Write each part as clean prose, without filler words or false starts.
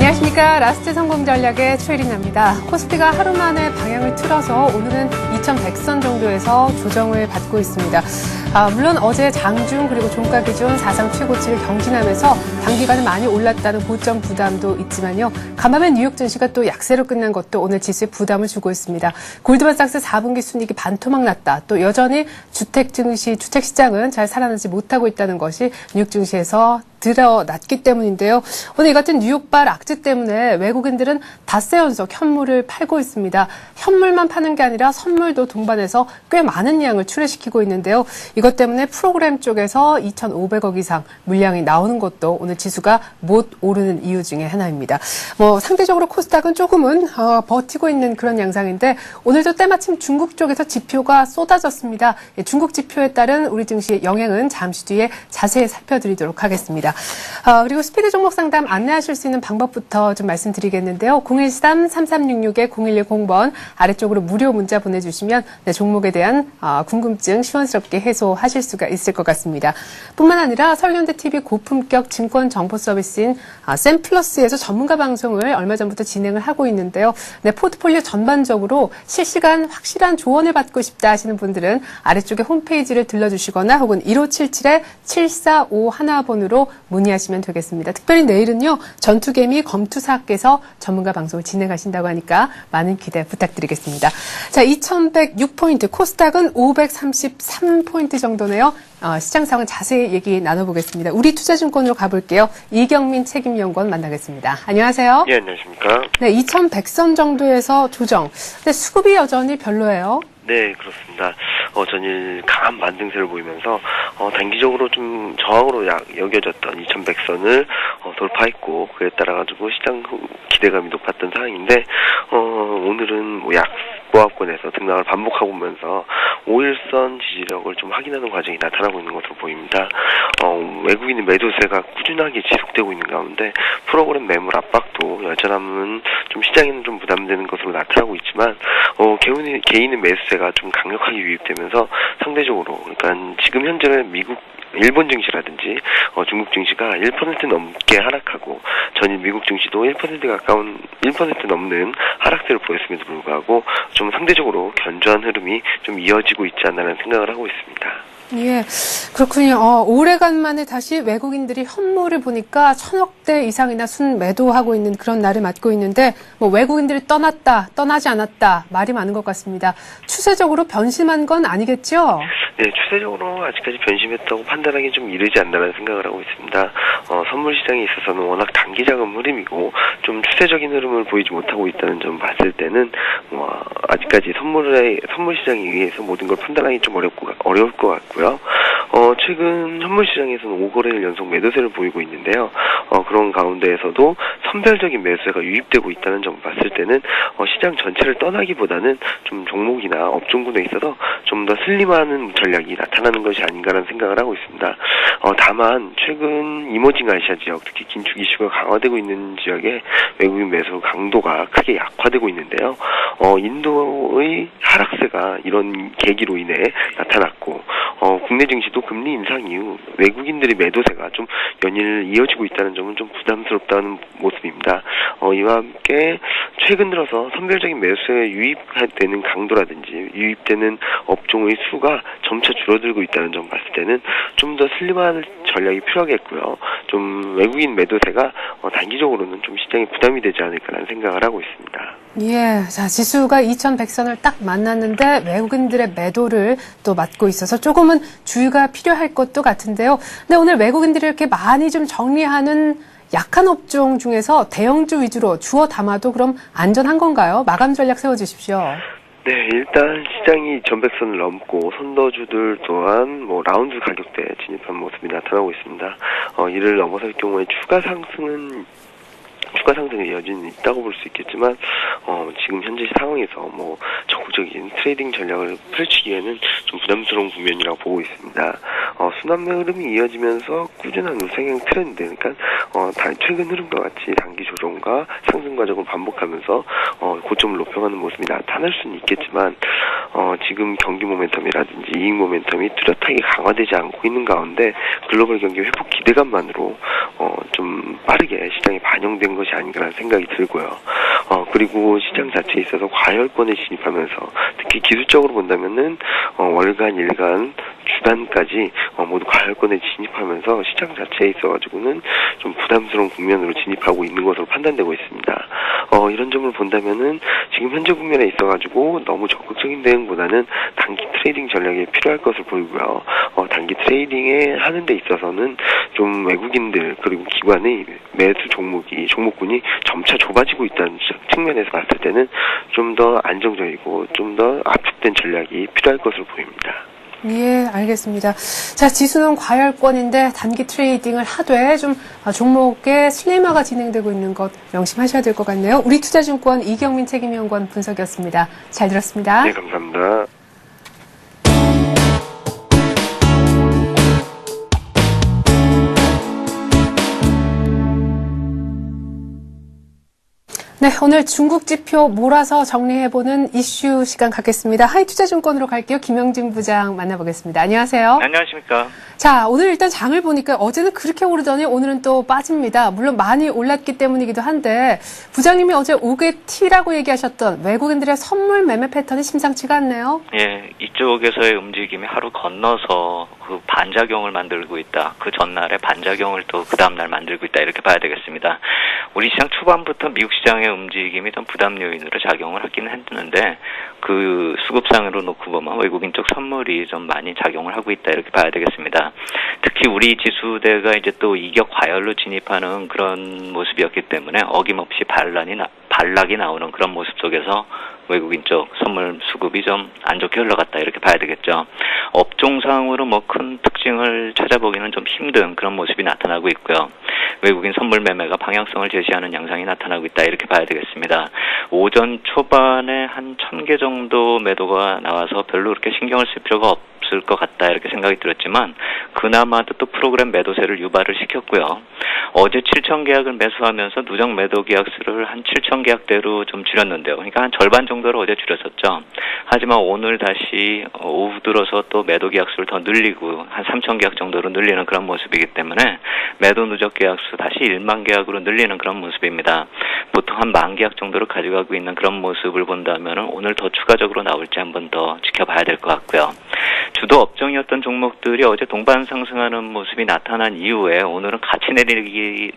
안녕하십니까. 라스트 성공 전략의 최혜린입니다. 코스피가 하루 만에 방향을 틀어서 오늘은 2100선 정도에서 조정을 받고 있습니다. 물론 어제 장중 그리고 종가 기준 사상 최고치를 경신하면서 단기간에 많이 올랐다는 고점 부담도 있지만요. 간밤에 뉴욕 증시가 또 약세로 끝난 것도 오늘 지수에 부담을 주고 있습니다. 골드만삭스 4분기 순이익이 반토막 났다. 또 여전히 주택시장은 잘 살아나지 못하고 있다는 것이 뉴욕 증시에서 드러났기 때문인데요. 오늘 이 같은 뉴욕발 악재 때문에 외국인들은 닷새 연속 현물을 팔고 있습니다. 현물만 파는 게 아니라 선물도 동반해서 꽤 많은 양을 출하시키고 있는데요. 이것 때문에 프로그램 쪽에서 2,500억 이상 물량이 나오는 것도 오늘 지수가 못 오르는 이유 중에 하나입니다. 상대적으로 코스닥은 조금은 버티고 있는 그런 양상인데 오늘도 때마침 중국 쪽에서 지표가 쏟아졌습니다. 중국 지표에 따른 우리 증시의 영향은 잠시 뒤에 자세히 살펴드리도록 하겠습니다. 그리고 스피드 종목 상담 안내하실 수 있는 방법부터 좀 말씀드리겠는데요. 013-3366-0110번 아래쪽으로 무료 문자 보내주시면 종목에 대한 궁금증 시원스럽게 해소하실 수가 있을 것 같습니다. 뿐만 아니라 서울현대TV 고품격 증권 정보 서비스인 샘플러스에서 전문가 방송을 얼마 전부터 진행을 하고 있는데요. 포트폴리오 전반적으로 실시간 확실한 조언을 받고 싶다 하시는 분들은 아래쪽에 홈페이지를 들러주시거나 혹은 1577-7451번으로 문의하시면 되겠습니다. 특별히 내일은요. 전투개미 검투사께서 전문가 방송을 진행하신다고 하니까 많은 기대 부탁드리겠습니다. 자, 2106포인트, 코스닥은 533포인트 정도네요. 시장 상황 자세히 얘기 나눠보겠습니다. 우리투자증권으로 가볼게요. 이경민 책임연구원 만나겠습니다. 안녕하세요. 예, 안녕하십니까. 네, 2100선 정도에서 조정. 근데 수급이 여전히 별로예요. 네, 그렇습니다. 전일 강한 반등세를 보이면서 단기적으로 좀 저항으로 여겨졌던 2100선을 돌파했고 그에 따라 가지고 시장 기대감이 높았던 상황인데 오늘은 약보합권에서 등락을 반복하고 오면서 5일선 지지력을 좀 확인하는 과정이 나타나고 있는 것으로 보입니다. 외국인의 매도세가 꾸준하게 지속되고 있는 가운데 프로그램 매물 압박도 여전함은 좀 시장에는 좀 부담되는 것으로 나타나고 있지만 개인의 매수세가 좀 강력하게 유입되면서 상대적으로 그러니까 지금 현재는 일본 증시라든지 중국 증시가 1% 넘게 하락하고 전일 미국 증시도 1% 가까운 1% 넘는 하락세를 보였음에도 불구하고 좀 상대적으로 견조한 흐름이 좀 이어지고 있지 않나라는 생각을 하고 있습니다. 예, 그렇군요. 오래간만에 다시 외국인들이 현물을 보니까 1,000억대 이상이나 순매도하고 있는 그런 날을 맞고 있는데 외국인들이 떠났다, 떠나지 않았다 말이 많은 것 같습니다. 추세적으로 변심한 건 아니겠죠? 네, 추세적으로 아직까지 변심했다고 판단하기 좀 이르지 않나라는 생각을 하고 있습니다. 선물 시장에 있어서는 워낙 단기 자금 흐름이고 좀 추세적인 흐름을 보이지 못하고 있다는 점 봤을 때는 아직까지 선물 시장에 의해서 모든 걸 판단하기 좀 어려울 것 같고요. 최근 현물 시장에서는 5거래일 연속 매도세를 보이고 있는데요. 그런 가운데에서도 선별적인 매수세가 유입되고 있다는 점을 봤을 때는 시장 전체를 떠나기보다는 좀 종목이나 업종군에 있어서 좀 더 슬림하는 전략이 나타나는 것이 아닌가라는 생각을 하고 있습니다. 다만 최근 이머징 아시아 지역, 특히 긴축 이슈가 강화되고 있는 지역에 외국인 매수 강도가 크게 약화되고 있는데요. 인도의 하락세가 이런 계기로 인해 나타났고 국내 증시도 금리 인상 이후 외국인들의 매도세가 좀 연일 이어지고 있다는 점은 좀 부담스럽다는 모습입니다. 이와 함께 최근 들어서 선별적인 매수세에 유입되는 강도라든지 유입되는 업종의 수가 점차 줄어들고 있다는 점 봤을 때는 좀 더 슬림한 전략이 필요하겠고요. 좀 외국인 매도세가 단기적으로는 좀 시장에 부담이 되지 않을까라는 생각을 하고 있습니다. 예, 자, 지수가 2100선을 딱 만났는데 외국인들의 매도를 또 맞고 있어서 조금은 주의가 필요할 것도 같은데요. 근데 오늘 외국인들이 이렇게 많이 좀 정리하는 약한 업종 중에서 대형주 위주로 주워 담아도 그럼 안전한 건가요? 마감 전략 세워주십시오. 네, 일단 시장이 2100선을 넘고 선도주들 또한 라운드 가격대에 진입한 모습이 나타나고 있습니다. 이를 넘어설 경우에 추가 상승의 여지는 있다고 볼 수 있겠지만 지금 현재 상황에서 적극적인 트레이딩 전략을 펼치기에는 좀 부담스러운 국면이라고 보고 있습니다. 순환매 흐름이 이어지면서 꾸준한 우상향 트렌드, 그러니까 최근 흐름과 같이 단기 조정과 상승 과정을 반복하면서 고점을 높여가는 모습이 나타날 수는 있겠지만 지금 경기 모멘텀이라든지 이익 모멘텀이 뚜렷하게 강화되지 않고 있는 가운데 글로벌 경기 회복 기대감만으로 좀 빠르게 시장에 반영된 것이 아닌가라는 생각이 들고요. 그리고 시장 자체에 있어서 과열권에 진입하면서 특히 기술적으로 본다면은 월간, 일간, 주단까지 모두 과열권에 진입하면서 시장 자체에 있어가지고는 좀 부담스러운 국면으로 진입하고 있는 것으로 판단되고 있습니다. 이런 점을 본다면은 지금 현재 국면에 있어가지고 너무 적극적인 대응보다는 단기 트레이딩 전략이 필요할 것을 보이고요. 단기 트레이딩에 하는 데 있어서는 좀 외국인들 그리고 기관의 매수 종목군이 점차 좁아지고 있다는 측면에서 봤을 때는 좀 더 안정적이고 좀 더 압축된 전략이 필요할 것으로 보입니다. 예, 알겠습니다. 자, 지수는 과열권인데 단기 트레이딩을 하되 좀 종목의 슬림화가 진행되고 있는 것 명심하셔야 될 것 같네요. 우리투자증권 이경민 책임위원관 분석이었습니다. 잘 들었습니다. 네, 감사합니다. 네, 오늘 중국 지표 몰아서 정리해보는 이슈 시간 갖겠습니다. 하이투자증권으로 갈게요. 김영진 부장 만나보겠습니다. 안녕하세요. 안녕하십니까. 자, 오늘 일단 장을 보니까 어제는 그렇게 오르더니 오늘은 또 빠집니다. 물론 많이 올랐기 때문이기도 한데 부장님이 어제 5개 T라고 얘기하셨던 외국인들의 선물 매매 패턴이 심상치가 않네요. 예, 이쪽에서의 움직임이 하루 건너서 그 반작용을 만들고 있다. 그 전날에 반작용을 또 그 다음날 만들고 있다. 이렇게 봐야 되겠습니다. 우리 시장 초반부터 미국 시장의 움직임이 좀 부담 요인으로 작용을 하긴 했는데 그 수급상으로 놓고 보면 외국인 쪽 선물이 좀 많이 작용을 하고 있다. 이렇게 봐야 되겠습니다. 특히 우리 지수대가 이제 또 이격 과열로 진입하는 그런 모습이었기 때문에 어김없이 반락이 나오는 그런 모습 속에서 외국인 쪽 선물 수급이 좀 안 좋게 흘러갔다 이렇게 봐야 되겠죠. 업종상으로 뭐 큰 특징을 찾아보기는 좀 힘든 그런 모습이 나타나고 있고요. 외국인 선물 매매가 방향성을 제시하는 양상이 나타나고 있다 이렇게 봐야 되겠습니다. 오전 초반에 한 1000개 정도 매도가 나와서 별로 그렇게 신경을 쓸 필요가 없을 것 같다 이렇게 생각이 들었지만 그나마도 또 프로그램 매도세를 유발을 시켰고요. 어제 7000계약을 매수하면서 누적 매도 계약수를 한 7000계약대로 좀 줄였는데요. 그러니까 한 절반 정도로 어제 줄였었죠. 하지만 오늘 다시 오후 들어서 또 매도 계약수를 더 늘리고 한 3000계약 정도로 늘리는 그런 모습이기 때문에 매도 누적 계약수 다시 1만 계약으로 늘리는 그런 모습입니다. 보통 한 10,000계약 정도를 가져가고 있는 그런 모습을 본다면 오늘 더 추가적으로 나올지 한번 더 지켜봐야 될 것 같고요. 주도 업종이었던 종목들이 어제 동반 상승하는 모습이 나타난 이후에 오늘은 같이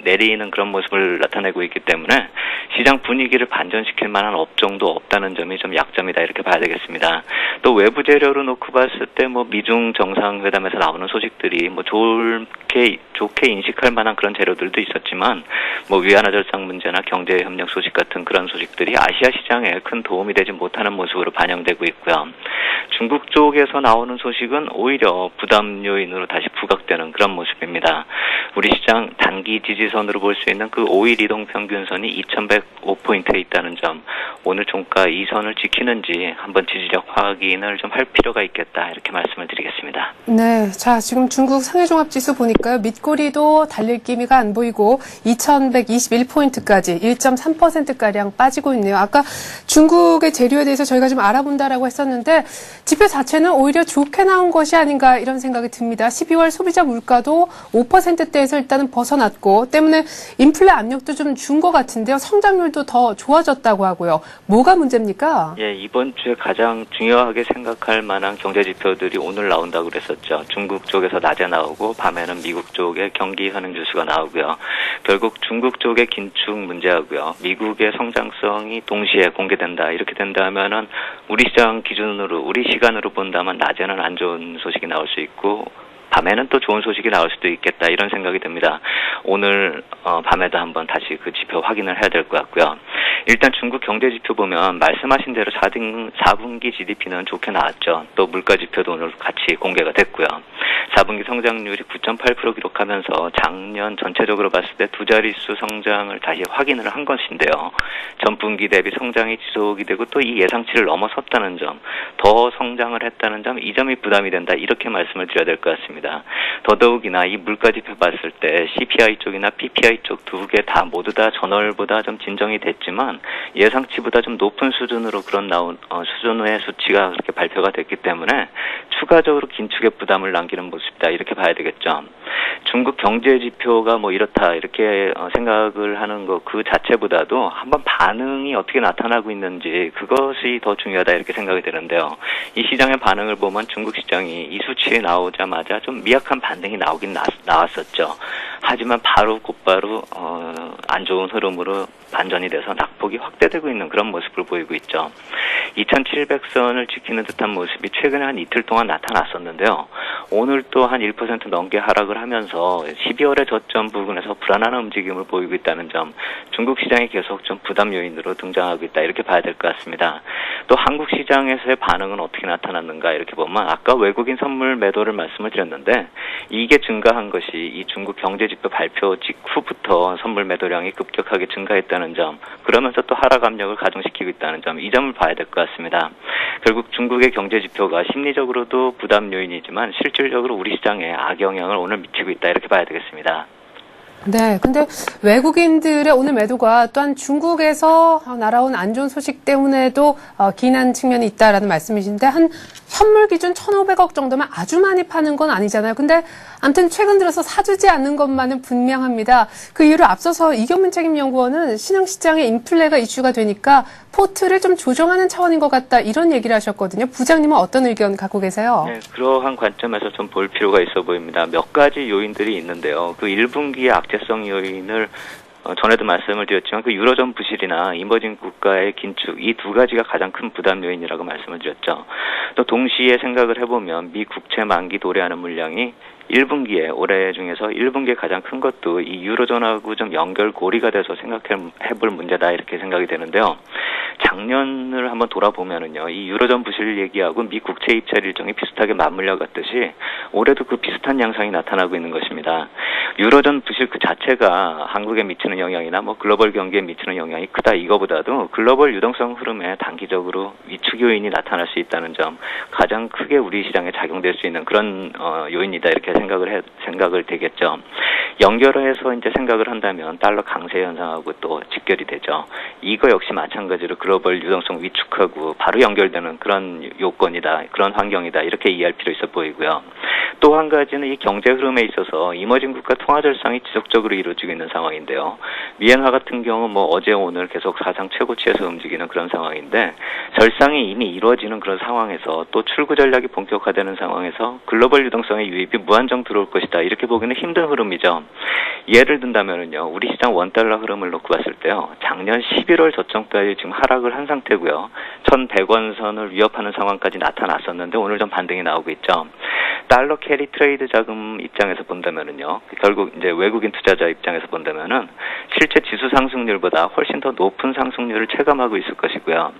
내리는 그런 모습을 나타내고 있기 때문에 시장 분위기를 반전시킬 만한 업종도 없다는 점이 좀 약점이다 이렇게 봐야 되겠습니다. 또 외부 재료로 놓고 봤을 때 뭐 미중 정상회담에서 나오는 소식들이 뭐 좋게 인식할 만한 그런 재료들도 있었지만 뭐 위안화 절상 문제나 경제 협력 소식 같은 그런 소식들이 아시아 시장에 큰 도움이 되지 못하는 모습으로 반영되고 있고요. 중국 쪽에서 나오는 소식은 오히려 부담 요인으로 다시 부각되는 그런 모습입니다. 우리 시장 단기 지지선으로 볼 수 있는 그 5일 이동 평균선이 2105포인트에 있다는 점, 오늘 종가 이 선을 지키는지 한번 지지력 확인을 좀 할 필요가 있겠다 이렇게 말씀을 드리겠습니다. 네, 자 지금 중국 상해종합지수 보니까요. 밑꼬리도 달릴 기미가 안 보이고 2121포인트까지 1.3%가량 빠지고 있네요. 아까 중국의 재료에 대해서 저희가 좀 알아본다라고 했었는데 지표 자체는 오히려 좋게 나온 것이 아닌가 이런 생각이 듭니다. 12월 소비자 물가도 5%대에서 일단은 벗어났고 때문에 인플레 압력도 좀 준 것 같은데요. 성장률도 더 좋아졌다고 하고요. 뭐가 문제입니까? 예, 이번 주에 가장 중요하게 생각할 만한 경제 지표들이 오늘 나온다고 그랬었죠. 중국 쪽에서 낮에 나오고 밤에는 미국 쪽의 경기 현황 지수가 나오고요. 결국 중국 쪽의 긴축 문제하고요. 미국의 성장성이 동시에 공개된다. 이렇게 된다면은 우리 시장 기준으로 우리 시간으로 본다면 낮에는 안 좋은 소식이 나올 수 있고 밤에는 또 좋은 소식이 나올 수도 있겠다 이런 생각이 듭니다. 오늘 밤에도 한번 다시 그 지표 확인을 해야 될 것 같고요. 일단 중국 경제 지표 보면 말씀하신 대로 4분기 GDP는 좋게 나왔죠. 또 물가 지표도 오늘 같이 공개가 됐고요. 4분기 성장률이 9.8% 기록하면서 작년 전체적으로 봤을 때 두 자릿수 성장을 다시 확인을 한 것인데요. 전분기 대비 성장이 지속이 되고 또 이 예상치를 넘어섰다는 점, 더 성장을 했다는 점, 이 점이 부담이 된다 이렇게 말씀을 드려야 될 것 같습니다. 더더욱이나 이 물가 지표 봤을 때 CPI 쪽이나 PPI 쪽 두 개 다 모두 다 전월보다 좀 진정이 됐지만 있지만 예상치보다 좀 높은 수준으로 수준의 수치가 그렇게 발표가 됐기 때문에 추가적으로 긴축의 부담을 남기는 모습이다 이렇게 봐야 되겠죠. 중국 경제 지표가 뭐 이렇다 이렇게 생각을 하는 것 그 자체보다도 한번 반응이 어떻게 나타나고 있는지 그것이 더 중요하다 이렇게 생각이 되는데요. 이 시장의 반응을 보면 중국 시장이 이 수치에 나오자마자 좀 미약한 반등이 나오긴 나왔었죠. 하지만 곧바로 안 좋은 흐름으로 반전이 돼서 낙폭이 확대되고 있는 그런 모습을 보이고 있죠. 2700선을 지키는 듯한 모습이 최근에 한 이틀 동안 나타났었는데요. 오늘 또 한 1% 넘게 하락을 하면서 12월의 저점 부근에서 불안한 움직임을 보이고 있다는 점, 중국 시장이 계속 좀 부담 요인으로 등장하고 있다 이렇게 봐야 될 것 같습니다. 또 한국 시장에서의 반응은 어떻게 나타났는가 이렇게 보면 아까 외국인 선물 매도를 말씀을 드렸는데 이게 증가한 것이 이 중국 경제지표 발표 직후부터 선물 매도량이 급격하게 증가했다는 점, 그러면서 또 하락 압력을 가중시키고 있다는 점, 이 점을 봐야 될 것 같습니다. 결국 중국의 경제지표가 심리적으로도 부담 요인이지만 실질적으로 우리 시장에 악영향을 오늘 미치고 있다 이렇게 봐야 되겠습니다. 네, 근데 외국인들의 오늘 매도가 또한 중국에서 날아온 안 좋은 소식 때문에도 기인한 측면이 있다라는 말씀이신데 한 현물 기준 1,500억 정도면 아주 많이 파는 건 아니잖아요. 근데 아무튼 최근 들어서 사주지 않는 것만은 분명합니다. 그 이유를 앞서서 이경민 책임연구원은 신흥시장의 인플레가 이슈가 되니까 포트를 좀 조정하는 차원인 것 같다 이런 얘기를 하셨거든요. 부장님은 어떤 의견 갖고 계세요? 네, 그러한 관점에서 좀 볼 필요가 있어 보입니다. 몇 가지 요인들이 있는데요. 그 1분기의 악재성 요인을 전에도 말씀을 드렸지만 그 유로존 부실이나 이머징 국가의 긴축 이 두 가지가 가장 큰 부담 요인이라고 말씀을 드렸죠. 또 동시에 생각을 해보면 미 국채 만기 도래하는 물량이 1분기에 올해 중에서 1분기에 가장 큰 것도 이 유로존하고 좀 연결고리가 돼서 생각해볼 문제다 이렇게 생각이 되는데요. 작년을 한번 돌아보면은요, 이 유로존 부실 얘기하고 미 국채 입찰 일정이 비슷하게 맞물려 갔듯이 올해도 그 비슷한 양상이 나타나고 있는 것입니다. 유로존 부실 그 자체가 한국에 미치는 영향이나 뭐 글로벌 경기에 미치는 영향이 크다 이거보다도 글로벌 유동성 흐름에 단기적으로 위축 요인이 나타날 수 있다는 점, 가장 크게 우리 시장에 작용될 수 있는 그런 요인이다 이렇게 생각을 되겠죠. 연결해서 이제 생각을 한다면 달러 강세 현상하고 또 직결이 되죠. 이거 역시 마찬가지로 글로벌 유동성 위축하고 바로 연결되는 그런 요건이다, 그런 환경이다 이렇게 이해할 필요 있어 보이고요. 또 한 가지는 이 경제 흐름에 있어서 이머징 국가 통화 절상이 지속적으로 이루어지고 있는 상황인데요. 미얀마 같은 경우 뭐 어제 오늘 계속 사상 최고치에서 움직이는 그런 상황인데 절상이 이미 이루어지는 그런 상황에서 또 출구 전략이 본격화되는 상황에서 글로벌 유동성의 유입이 무한정 들어올 것이다 이렇게 보기는 힘든 흐름이죠. 예를 든다면은요, 우리 시장 원달러 흐름을 놓고 봤을 때요, 작년 11월 저점까지 지금 하락을 한 상태고요, 1,100원 선을 위협하는 상황까지 나타났었는데 오늘 좀 반등이 나오고 있죠. 달러 캐리 트레이드 자금 입장에서 본다면은요, 결국 이제 외국인 투자자 입장에서 본다면은 실제 지수 상승률보다 훨씬 더 높은 상승률을 체감하고 있을 것이고요.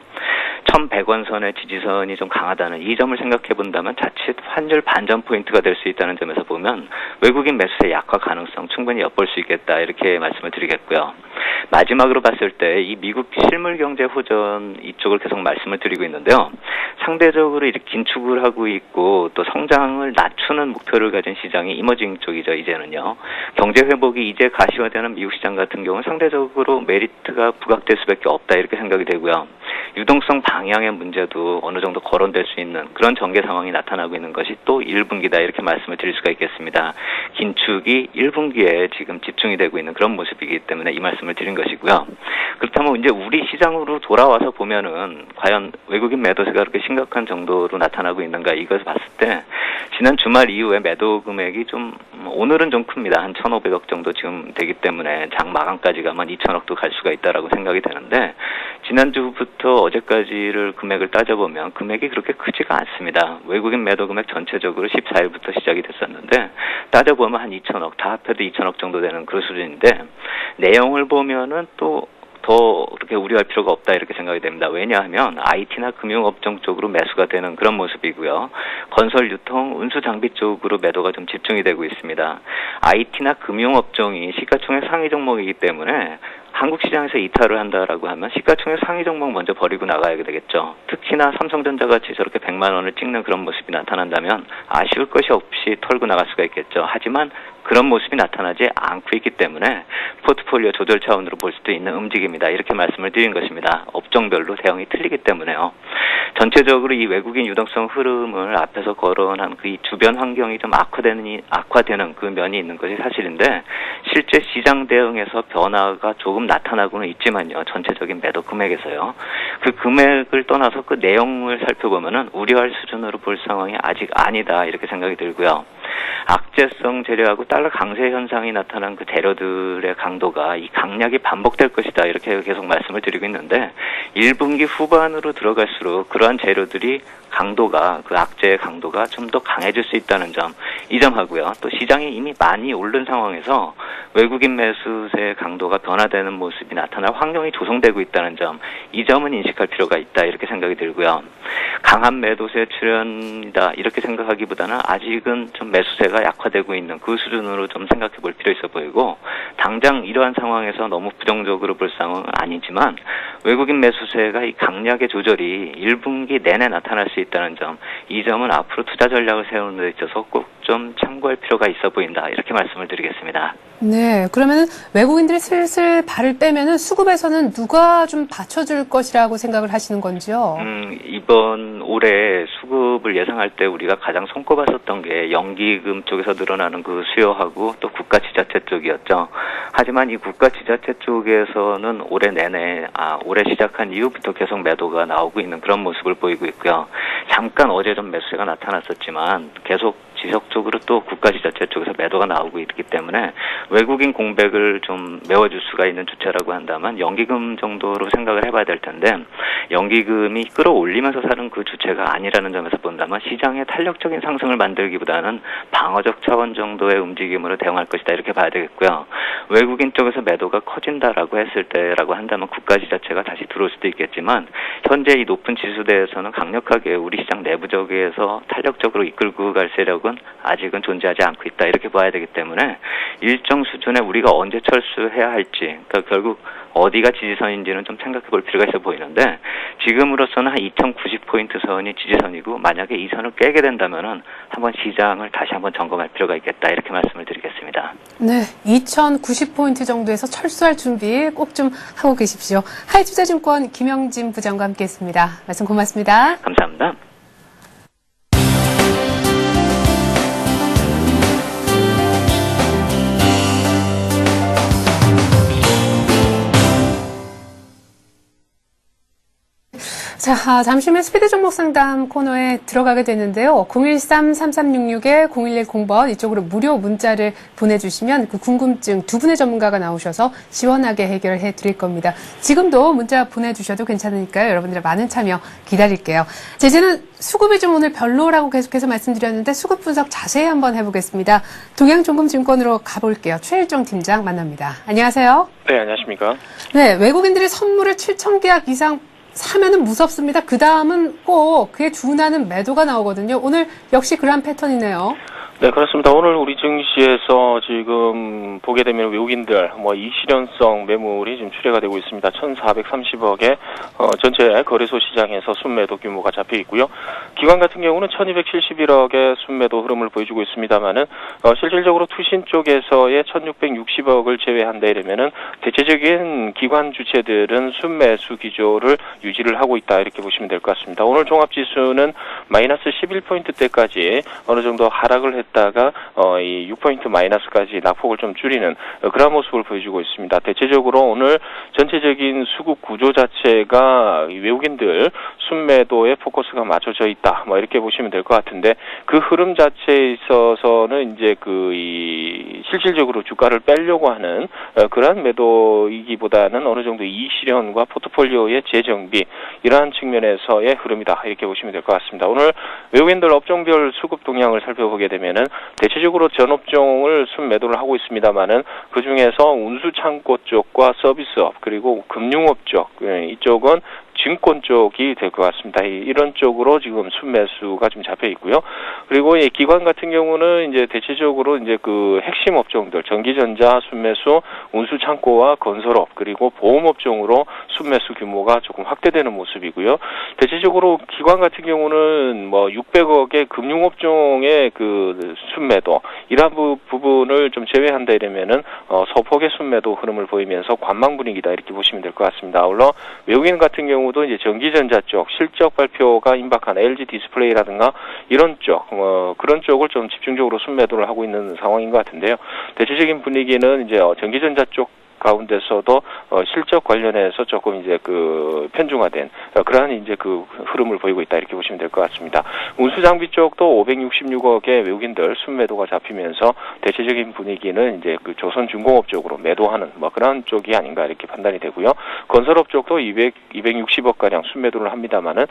1,100원 선의 지지선이 좀 강하다는 이 점을 생각해 본다면 자칫 환율 반전 포인트가 될 수 있다는 점에서 보면 외국인 매수의 약화 가능성 충분히 엿볼 수 있겠다 이렇게 말씀을 드리겠고요. 마지막으로 봤을 때 이 미국 실물 경제 호전 이쪽을 계속 말씀을 드리고 있는데요. 상대적으로 이렇게 긴축을 하고 있고 또 성장을 낮추는 목표를 가진 시장이 이머징 쪽이죠. 이제는요. 경제 회복이 이제 가시화되는 미국 시장 같은 경우는 상대적으로 메리트가 부각될 수밖에 없다 이렇게 생각이 되고요. 유동성 방향의 문제도 어느 정도 거론될 수 있는 그런 전개 상황이 나타나고 있는 것이 또 1분기다 이렇게 말씀을 드릴 수가 있겠습니다. 긴축이 1분기에 지금 집중이 되고 있는 그런 모습이기 때문에 이 말씀을 드린 것이고요. 그렇다면 이제 우리 시장으로 돌아와서 보면은 과연 외국인 매도세가 그렇게 심각한 정도로 나타나고 있는가 이것을 봤을 때 지난 주말 이후에 매도 금액이 좀 오늘은 좀 큽니다. 한 1,500억 정도 지금 되기 때문에 장 마감까지 가면 2,000억도 갈 수가 있다라고 생각이 되는데 지난주부터 어제까지를 금액을 따져보면 금액이 그렇게 크지가 않습니다. 외국인 매도 금액 전체적으로 14일부터 시작이 됐었는데 따져보면 한 2,000억, 다 합해도 2,000억 정도 되는 그런 수준인데 내용을 보면은 또 더 그렇게 우려할 필요가 없다 이렇게 생각이 됩니다. 왜냐하면 IT나 금융업종 쪽으로 매수가 되는 그런 모습이고요. 건설, 유통, 운수, 장비 쪽으로 매도가 좀 집중이 되고 있습니다. IT나 금융업종이 시가총액 상위 종목이기 때문에 한국 시장에서 이탈을 한다라고 하면 시가총액 상위 종목 먼저 버리고 나가야 되겠죠. 특히나 삼성전자 같이 저렇게 100만 원을 찍는 그런 모습이 나타난다면 아쉬울 것이 없이 털고 나갈 수가 있겠죠. 하지만 그런 모습이 나타나지 않고 있기 때문에 포트폴리오 조절 차원으로 볼 수도 있는 움직임이다. 이렇게 말씀을 드린 것입니다. 업종별로 대응이 틀리기 때문에요. 전체적으로 이 외국인 유동성 흐름을 앞에서 거론한 그 이 주변 환경이 좀 악화되는 그 면이 있는 것이 사실인데 실제 시장 대응에서 변화가 조금 나타나고는 있지만요. 전체적인 매도 금액에서요. 그 금액을 떠나서 그 내용을 살펴보면은 우려할 수준으로 볼 상황이 아직 아니다. 이렇게 생각이 들고요. 악재성 재료하고 달러 강세 현상이 나타난 그 재료들의 강도가 이 강약이 반복될 것이다. 이렇게 계속 말씀을 드리고 있는데 1분기 후반으로 들어갈수록 그러한 재료들이 강도가 그 악재의 강도가 좀 더 강해질 수 있다는 점, 이 점 하고요. 또 시장이 이미 많이 오른 상황에서 외국인 매수세의 강도가 변화되는 모습이 나타날 환경이 조성되고 있다는 점, 이 점은 인식할 필요가 있다. 이렇게 생각이 들고요. 강한 매도세 출현이다. 이렇게 생각하기보다는 아직은 좀 매수세가 약화되고 있는 그 수준으로 좀 생각해 볼 필요 있어 보이고 당장 이러한 상황에서 너무 부정적으로 볼 상황은 아니지만 외국인 매수세가 이 강약의 조절이 1분기 내내 나타날 수 있다는 점, 이 점은 앞으로 투자 전략을 세우는 데 있어서 꼭 좀 참고할 필요가 있어 보인다. 이렇게 말씀을 드리겠습니다. 네, 그러면 외국인들이 슬슬 발을 빼면은 수급에서는 누가 좀 받쳐줄 것이라고 생각을 하시는 건지요? 이번 올해 수급을 예상할 때 우리가 가장 손꼽았었던 게 연기금 쪽에서 늘어나는 그 수요하고 또 국가지자체 쪽이었죠. 하지만 이 국가지자체 쪽에서는 올해 내내, 올해 시작한 이후부터 계속 매도가 나오고 있는 그런 모습을 보이고 있고요. 잠깐 어제 좀 매수세가 나타났었지만 계속 지속적으로 또 국가지자체 쪽에서 매도가 나오고 있기 때문에 외국인 공백을 좀 메워줄 수가 있는 주체라고 한다면 연기금 정도로 생각을 해봐야 될 텐데 연기금이 끌어올리면서 사는 그 주체가 아니라는 점에서 본다면 시장의 탄력적인 상승을 만들기보다는 방어적 차원 정도의 움직임으로 대응할 것이다. 이렇게 봐야 되겠고요. 외국인 쪽에서 매도가 커진다라고 했을 때라고 한다면 국가지자체가 다시 들어올 수도 있겠지만 현재 이 높은 지수대에서는 강력하게 우리 시장 내부적에서 탄력적으로 이끌고 갈 세력은 아직은 존재하지 않고 있다. 이렇게 봐야 되기 때문에 일정 수준에 우리가 언제 철수해야 할지, 그러니까 결국 어디가 지지선인지는 좀 생각해 볼 필요가 있어 보이는데 지금으로서는 한 2090포인트 선이 지지선이고 만약에 이 선을 깨게 된다면은 한번 시장을 다시 한번 점검할 필요가 있겠다. 이렇게 말씀을 드리겠습니다. 네, 2090포인트 정도에서 철수할 준비 꼭 좀 하고 계십시오. 하이투자증권 김영진 부장과 함께했습니다. 말씀 고맙습니다. 감사합니다. 자, 잠시 후에 스피드 종목 상담 코너에 들어가게 되는데요. 013-3366-0110번 이쪽으로 무료 문자를 보내주시면 그 궁금증 두 분의 전문가가 나오셔서 시원하게 해결해 드릴 겁니다. 지금도 문자 보내주셔도 괜찮으니까요. 여러분들의 많은 참여 기다릴게요. 자, 이제는 수급이 좀 오늘 별로라고 계속해서 말씀드렸는데 수급 분석 자세히 한번 해보겠습니다. 동양종금증권으로 가볼게요. 최일종 팀장 만납니다. 안녕하세요. 네, 안녕하십니까. 네, 외국인들이 선물을 7,000계약 이상 사면은 무섭습니다. 그 다음은 꼭 그에 준하는 매도가 나오거든요. 오늘 역시 그러한 패턴이네요. 네, 그렇습니다. 오늘 우리 증시에서 지금 보게 되면 외국인들, 이실현성 매물이 지금 출회가 되고 있습니다. 1,430억의, 전체 거래소 시장에서 순매도 규모가 잡혀 있고요. 기관 같은 경우는 1,271억의 순매도 흐름을 보여주고 있습니다만은, 실질적으로 투신 쪽에서의 1,660억을 제외한다 이러면은, 대체적인 기관 주체들은 순매수 기조를 유지를 하고 있다. 이렇게 보시면 될 것 같습니다. 오늘 종합지수는 마이너스 11포인트대까지 어느 정도 하락을 했다가 이 6포인트 마이너스까지 낙폭을 좀 줄이는 그런 모습을 보여주고 있습니다. 대체적으로 오늘 전체적인 수급 구조 자체가 외국인들 순매도에 포커스가 맞춰져 있다. 이렇게 보시면 될 것 같은데 그 흐름 자체에 있어서는 이제 실질적으로 주가를 빼려고 하는 그러한 매도이기보다는 어느 정도 이실현과 포트폴리오의 재정비 이러한 측면에서의 흐름이다. 이렇게 보시면 될 것 같습니다. 오늘 외국인들 업종별 수급 동향을 살펴보게 되면 대체적으로 전 업종을 순매도를 하고 있습니다만은 그 중에서 운수 창고 쪽과 서비스업 그리고 금융업 쪽 이쪽은 증권 쪽이 될 것 같습니다. 이런 쪽으로 지금 순매수가 좀 잡혀 있고요. 그리고 이 기관 같은 경우는 이제 대체적으로 이제 그 핵심 업종들, 전기전자 순매수, 운수창고와 건설업 그리고 보험 업종으로 순매수 규모가 조금 확대되는 모습이고요. 대체적으로 기관 같은 경우는 뭐 600억의 금융업종의 그 순매도 이러한 부분을 좀 제외한다 이러면은 소폭의 순매도 흐름을 보이면서 관망 분위기다 이렇게 보시면 될 것 같습니다. 아울러 외국인 같은 경우도 이제 전기전자 쪽 실적 발표가 임박한 LG 디스플레이라든가 이런 쪽 그런 쪽을 좀 집중적으로 순매도를 하고 있는 상황인 것 같은데요. 대체적인 분위기는 이제 전기전자 쪽 가운데서도 실적 관련해서 조금 이제 그 편중화된 그러한 이제 그 흐름을 보이고 있다 이렇게 보시면 될 것 같습니다. 운수장비 쪽도 566억의 외국인들 순매도가 잡히면서 대체적인 분위기는 이제 그 조선중공업 쪽으로 매도하는 뭐 그런 쪽이 아닌가 이렇게 판단이 되고요. 건설업 쪽도 260억 가량 순매도를 합니다만은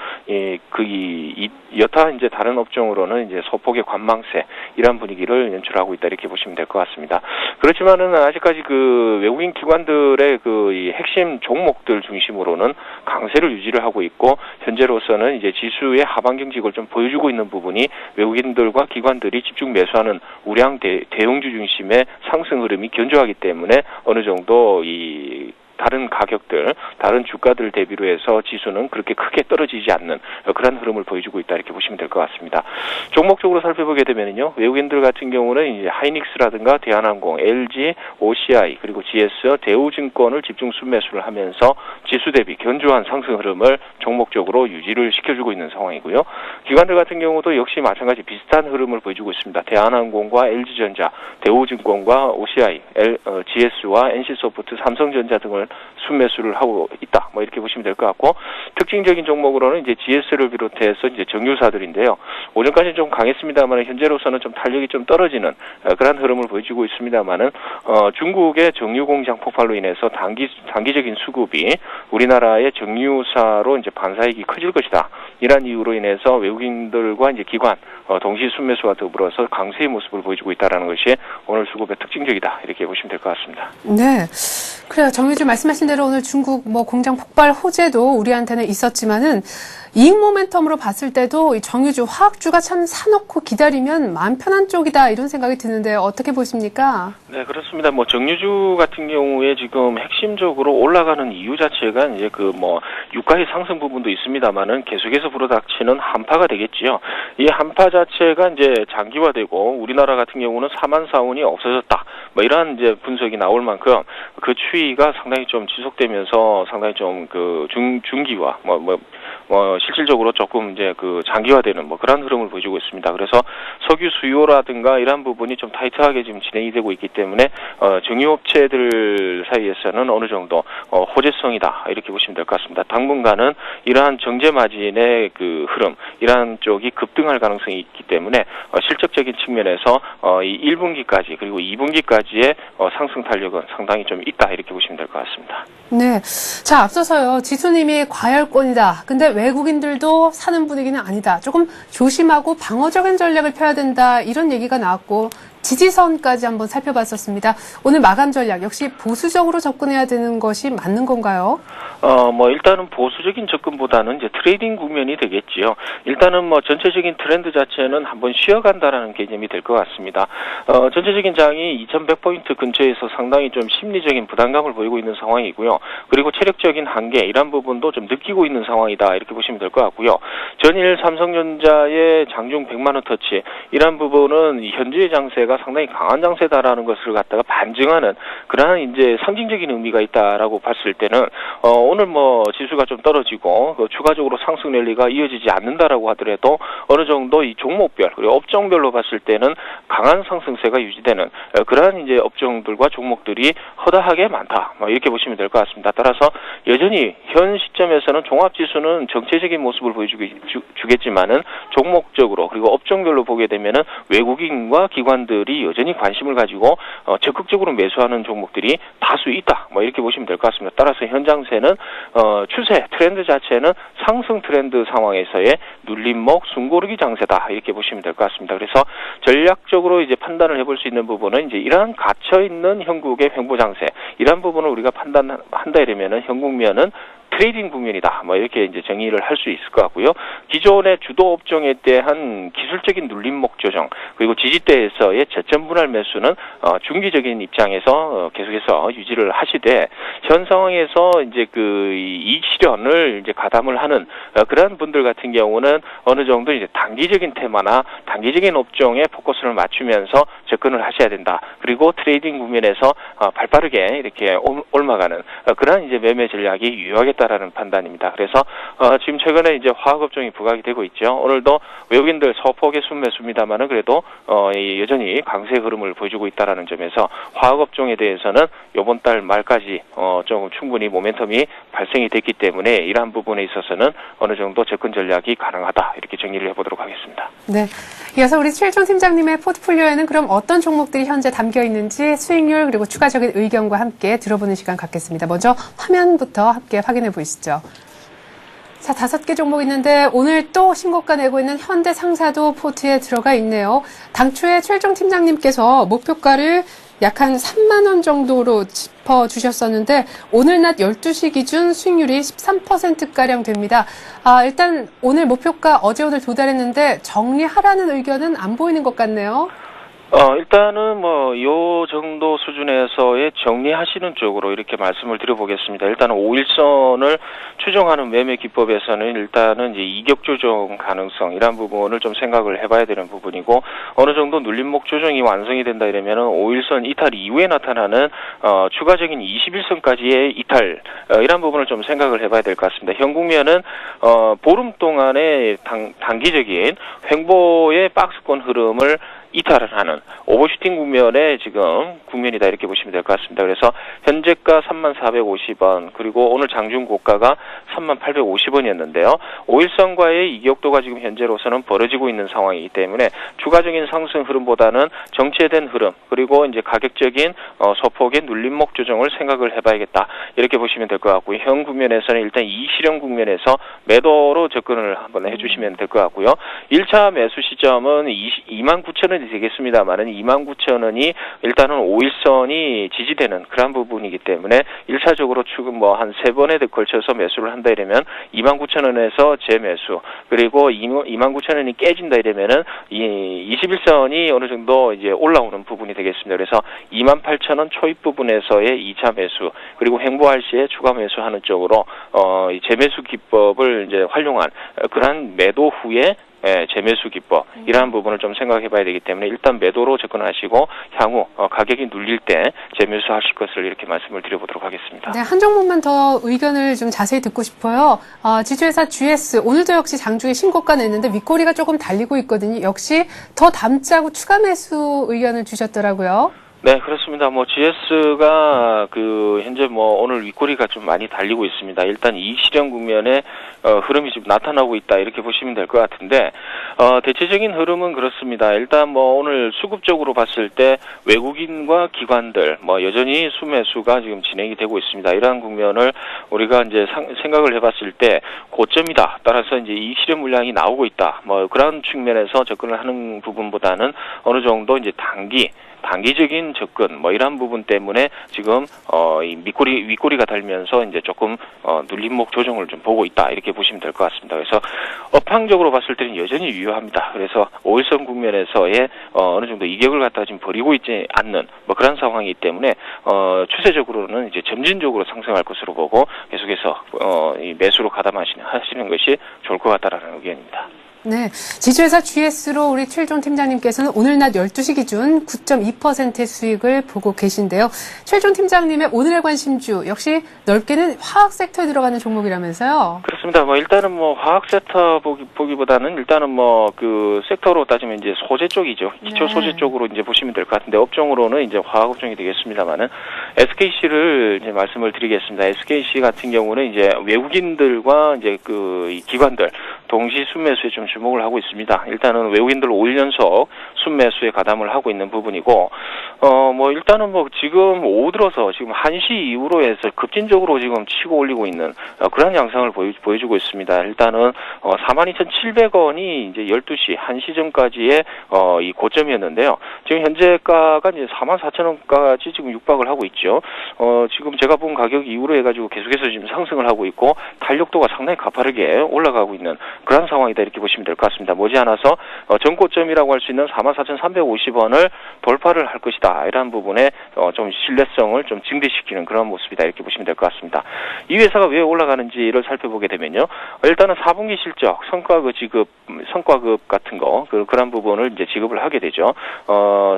여타 이제 다른 업종으로는 이제 소폭의 관망세 이런 분위기를 연출하고 있다 이렇게 보시면 될 것 같습니다. 그렇지만은 아직까지 그 외국인 기관들의 이 핵심 종목들 중심으로는 강세를 유지를 하고 있고 현재로서는 이제 지수의 하반 경직을 좀 보여주고 있는 부분이 외국인들과 기관들이 집중 매수하는 우량 대형주 중심의 상승 흐름이 견조하기 때문에 어느 정도 이 다른 가격들, 다른 주가들 대비로 해서 지수는 그렇게 크게 떨어지지 않는 그런 흐름을 보여주고 있다 이렇게 보시면 될 것 같습니다. 종목적으로 살펴보게 되면요, 외국인들 같은 경우는 이제 하이닉스라든가 대한항공, LG, OCI 그리고 GS, 대우증권을 집중 순매수를 하면서 지수 대비 견조한 상승 흐름을 종목적으로 유지를 시켜주고 있는 상황이고요. 기관들 같은 경우도 역시 마찬가지 비슷한 흐름을 보여주고 있습니다. 대한항공과 LG전자, 대우증권과 OCI, GS와 NC소프트, 삼성전자 등을 순매수를 하고 있다. 뭐 이렇게 보시면 될 것 같고 특징적인 종목으로는 이제 GS를 비롯해서 이제 정유사들인데요. 오전까지 좀 강했습니다만 현재로서는 좀 탄력이 좀 떨어지는 그런 흐름을 보여주고 있습니다만은 중국의 정유 공장 폭발로 인해서 단기적인 수급이 우리나라의 정유사로 이제 반사이익이 커질 것이다. 이런 이유로 인해서 외국인들과 이제 기관 동시 순매수와 더불어서 강세의 모습을 보여주고 있다라는 것이 오늘 수급의 특징적이다. 이렇게 보시면 될 것 같습니다. 네. 그래요. 정유주 말씀하신 대로 오늘 중국 뭐 공장 폭발 호재도 우리한테는 있었지만은 이익 모멘텀으로 봤을 때도 이 정유주, 화학주가 참 사놓고 기다리면 마음 편한 쪽이다 이런 생각이 드는데 어떻게 보십니까? 네, 그렇습니다. 뭐 정유주 같은 경우에 지금 핵심적으로 올라가는 이유 자체가 이제 그 뭐 유가의 상승 부분도 있습니다만은 계속해서 불어닥치는 한파가 되겠지요. 이 한파 자체가 이제 장기화되고 우리나라 같은 경우는 사만사운이 없어졌다. 뭐 이러한 이제 분석이 나올 만큼 그 추이가 상당히 좀 지속되면서 상당히 좀 그 중기화 실질적으로 조금 이제 그 장기화되는 뭐 그런 흐름을 보여주고 있습니다. 그래서 석유 수요라든가 이러한 부분이 좀 타이트하게 지금 진행이 되고 있기 때문에 정유업체들 사이에서는 어느 정도 호재성이다 이렇게 보시면 될 것 같습니다. 당분간은 이러한 정제 마진의 그 흐름 이러한 쪽이 급등할 가능성이 있기 때문에 실적적인 측면에서 이 1분기까지 그리고 2분기까지의 상승 탄력은 상당히 좀 있다 이렇게 보시면 될 것 같습니다. 네. 자, 앞서서요. 지수님이 과열권이다. 근데 외국인들도 사는 분위기는 아니다. 조금 조심하고 방어적인 전략을 펴야 된다. 이런 얘기가 나왔고 지지선까지 한번 살펴봤었습니다. 오늘 마감 전략 역시 보수적으로 접근해야 되는 것이 맞는 건가요? 일단은 보수적인 접근보다는 이제 트레이딩 국면이 되겠지요. 일단은 뭐 전체적인 트렌드 자체는 한번 쉬어간다라는 개념이 될 것 같습니다. 전체적인 장이 2100포인트 근처에서 상당히 좀 심리적인 부담감을 보이고 있는 상황이고요. 그리고 체력적인 한계 이런 부분도 좀 느끼고 있는 상황이다 이렇게 보시면 될 것 같고요. 전일 삼성전자의 장중 100만원 터치 이런 부분은 현재의 장세가 상당히 강한 장세다라는 것을 갖다가 반증하는 그러한 이제 상징적인 의미가 있다라고 봤을 때는 오늘 뭐 지수가 좀 떨어지고 추가적으로 상승 랠리가 이어지지 않는다라고 하더라도 어느 정도 이 종목별 그리고 업종별로 봤을 때는 강한 상승세가 유지되는 그러한 이제 업종들과 종목들이 허다하게 많다. 이렇게 보시면 될 것 같습니다. 따라서 여전히 현 시점에서는 종합지수는 정체적인 모습을 보여주겠지만은 종목적으로 그리고 업종별로 보게 되면은 외국인과 기관들이 여전히 관심을 가지고 적극적으로 매수하는 종목들이 다수 있다. 이렇게 보시면 될 것 같습니다. 따라서 현장세는 추세 트렌드 자체는 상승 트렌드 상황에서의 눌림목 숨고르기 장세다 이렇게 보시면 될 것 같습니다. 그래서 전략적으로 이제 판단을 해볼 수 있는 부분은 이제 이러한 갇혀 있는 형국의 횡보 장세 이러한 부분을 우리가 판단한다 이러면은 현 국면은 트레이딩 국면이다. 뭐 이렇게 이제 정의를 할 수 있을 것 같고요. 기존의 주도 업종에 대한 기술적인 눌림목 조정 그리고 지지대에서의 저점 분할 매수는 중기적인 입장에서 계속해서 유지를 하시되 현 상황에서 이제 그 이익 실현을 이제 가담을 하는 그러한 분들 같은 경우는 어느 정도 이제 단기적인 테마나 단기적인 업종에 포커스를 맞추면서 접근을 하셔야 된다. 그리고 트레이딩 국면에서 발빠르게 이렇게 올라가는 그러한 이제 매매 전략이 유효하겠다라는 판단입니다. 그래서 지금 최근에 이제 화학업종이 부각이 되고 있죠. 오늘도 외국인들 소폭의 순매수입니다만은 그래도 여전히 강세 흐름을 보여주고 있다라는 점에서 화학업종에 대해서는 이번 달 말까지 좀 충분히 모멘텀이 발생이 됐기 때문에 이러한 부분에 있어서는 어느 정도 접근 전략이 가능하다 이렇게 정리를 해보도록 하겠습니다. 네. 이어서 우리 최일종 팀장님의 포트폴리오에는 그럼 어떤 종목들이 현재 담겨 있는지 수익률 그리고 추가적인 의견과 함께 들어보는 시간 갖겠습니다. 먼저 화면부터 함께 확인해 보시죠. 자, 5개 종목 있는데 오늘 또 신고가 내고 있는 현대상사도 포트에 들어가 있네요. 당초에 최일종 팀장님께서 목표가를 약 한 3만 원 정도로 짚어주셨었는데 오늘 낮 12시 기준 수익률이 13%가량 됩니다. 일단 오늘 목표가 어제 오늘 도달했는데 정리하라는 의견은 안 보이는 것 같네요. 일단은 요 정도 수준에서의 정리하시는 쪽으로 이렇게 말씀을 드려보겠습니다. 일단은 5일선을 추정하는 매매 기법에서는 일단은 이제 이격 조정 가능성, 이런 부분을 좀 생각을 해봐야 되는 부분이고, 어느 정도 눌림목 조정이 완성이 된다 이러면은 5일선 이탈 이후에 나타나는, 추가적인 21선까지의 이탈, 이런 부분을 좀 생각을 해봐야 될 것 같습니다. 현 국면은, 보름 동안의 단기적인 횡보의 박스권 흐름을 이탈을 하는 오버슈팅 국면에 지금 국면이다 이렇게 보시면 될 것 같습니다. 그래서 현재가 3450원 그리고 오늘 장중 고가가 3850원이었는데요. 5일선과의 이격도가 지금 현재로서는 벌어지고 있는 상황이기 때문에 추가적인 상승 흐름보다는 정체된 흐름 그리고 이제 가격적인 소폭의 눌림목 조정을 생각을 해봐야겠다 이렇게 보시면 될 것 같고요. 현 국면에서는 일단 이 실현 국면에서 매도로 접근을 한번 해주시면 될 것 같고요. 1차 매수 시점은 29,000원이 되겠습니다만은 29,000원이 일단은 5일선이 지지되는 그런 부분이기 때문에 1차적으로 지금 한 3번에 걸쳐서 매수를 한다 이러면 29,000원에서 재매수 그리고 29,000원이 깨진다 이러면은 21선이 어느 정도 이제 올라오는 부분이 되겠습니다. 그래서 28,000원 초입 부분에서의 2차 매수 그리고 횡보할 시에 추가 매수하는 쪽으로 재매수 기법을 이제 활용한 그러한 매도 후에 재매수 기법 이러한 부분을 좀 생각해 봐야 되기 때문에 일단 매도로 접근하시고 향후 가격이 눌릴 때 재매수하실 것을 이렇게 말씀을 드려보도록 하겠습니다. 네, 한 종목만 더 의견을 좀 자세히 듣고 싶어요. 지주회사 GS 오늘도 역시 장중에 신고가 냈는데 윗꼬리가 조금 달리고 있거든요. 역시 더 담자고 추가 매수 의견을 주셨더라고요. 네, 그렇습니다. GS가 현재 오늘 윗꼬리가 좀 많이 달리고 있습니다. 일단 이익 실현 국면에 흐름이 지금 나타나고 있다 이렇게 보시면 될 것 같은데 대체적인 흐름은 그렇습니다. 일단 오늘 수급적으로 봤을 때 외국인과 기관들 여전히 수매수가 지금 진행이 되고 있습니다. 이러한 국면을 우리가 이제 생각을 해봤을 때 고점이다. 따라서 이제 이익 실현 물량이 나오고 있다. 그런 측면에서 접근을 하는 부분보다는 어느 정도 이제 단기적인 접근 이런 부분 때문에 지금 이 윗꼬리가 달면서 이제 조금 눌림목 조정을 좀 보고 있다 이렇게 보시면 될 것 같습니다. 그래서 업황적으로 봤을 때는 여전히 유효합니다. 그래서 5일선 국면에서의 어느 정도 이격을 갖다가 지금 버리고 있지 않는 그런 상황이기 때문에 추세적으로는 이제 점진적으로 상승할 것으로 보고 계속해서 이 매수로 가담하시는 것이 좋을 것 같다라는 의견입니다. 네, 지주회사 GS로 우리 최일종 팀장님께서는 오늘 낮 12시 기준 9.2%의 수익을 보고 계신데요. 최일종 팀장님의 오늘의 관심주 역시 넓게는 화학 섹터에 들어가는 종목이라면서요? 그렇습니다. 일단은 화학 섹터 보기보다는 일단은 그 섹터로 따지면 이제 소재 쪽이죠. 기초 소재 쪽으로 이제 보시면 될 것 같은데 업종으로는 이제 화학 업종이 되겠습니다만은 SKC를 이제 말씀을 드리겠습니다. SKC 같은 경우는 이제 외국인들과 이제 이 기관들 동시 순매수에 좀 주목을 하고 있습니다. 일단은 외국인들 5일 연속 순매수에 가담을 하고 있는 부분이고, 뭐 일단은 뭐 지금 오후 들어서 지금 1시 이후로 해서 급진적으로 지금 치고 올리고 있는 그런 양상을 보여주고 있습니다. 일단은 42,700원이 이제 12시 1시 전까지의 이 고점이었는데요. 지금 현재가가 이제 44,000원까지 지금 육박을 하고 있죠. 지금 제가 본 가격 이후로 해가지고 계속해서 지금 상승을 하고 있고 탄력도가 상당히 가파르게 올라가고 있는 그런 상황이다 이렇게 보시면 될 것 같습니다. 머지않아서 전고점이라고 할 수 있는 44,350원을 돌파를 할 것이다. 이러한 부분에 좀 신뢰성을 좀 증대시키는 그런 모습이다 이렇게 보시면 될 것 같습니다. 이 회사가 왜 올라가는지를 살펴보게 되면요. 일단은 4분기 실적, 성과급 같은 거 그런 부분을 이제 지급을 하게 되죠.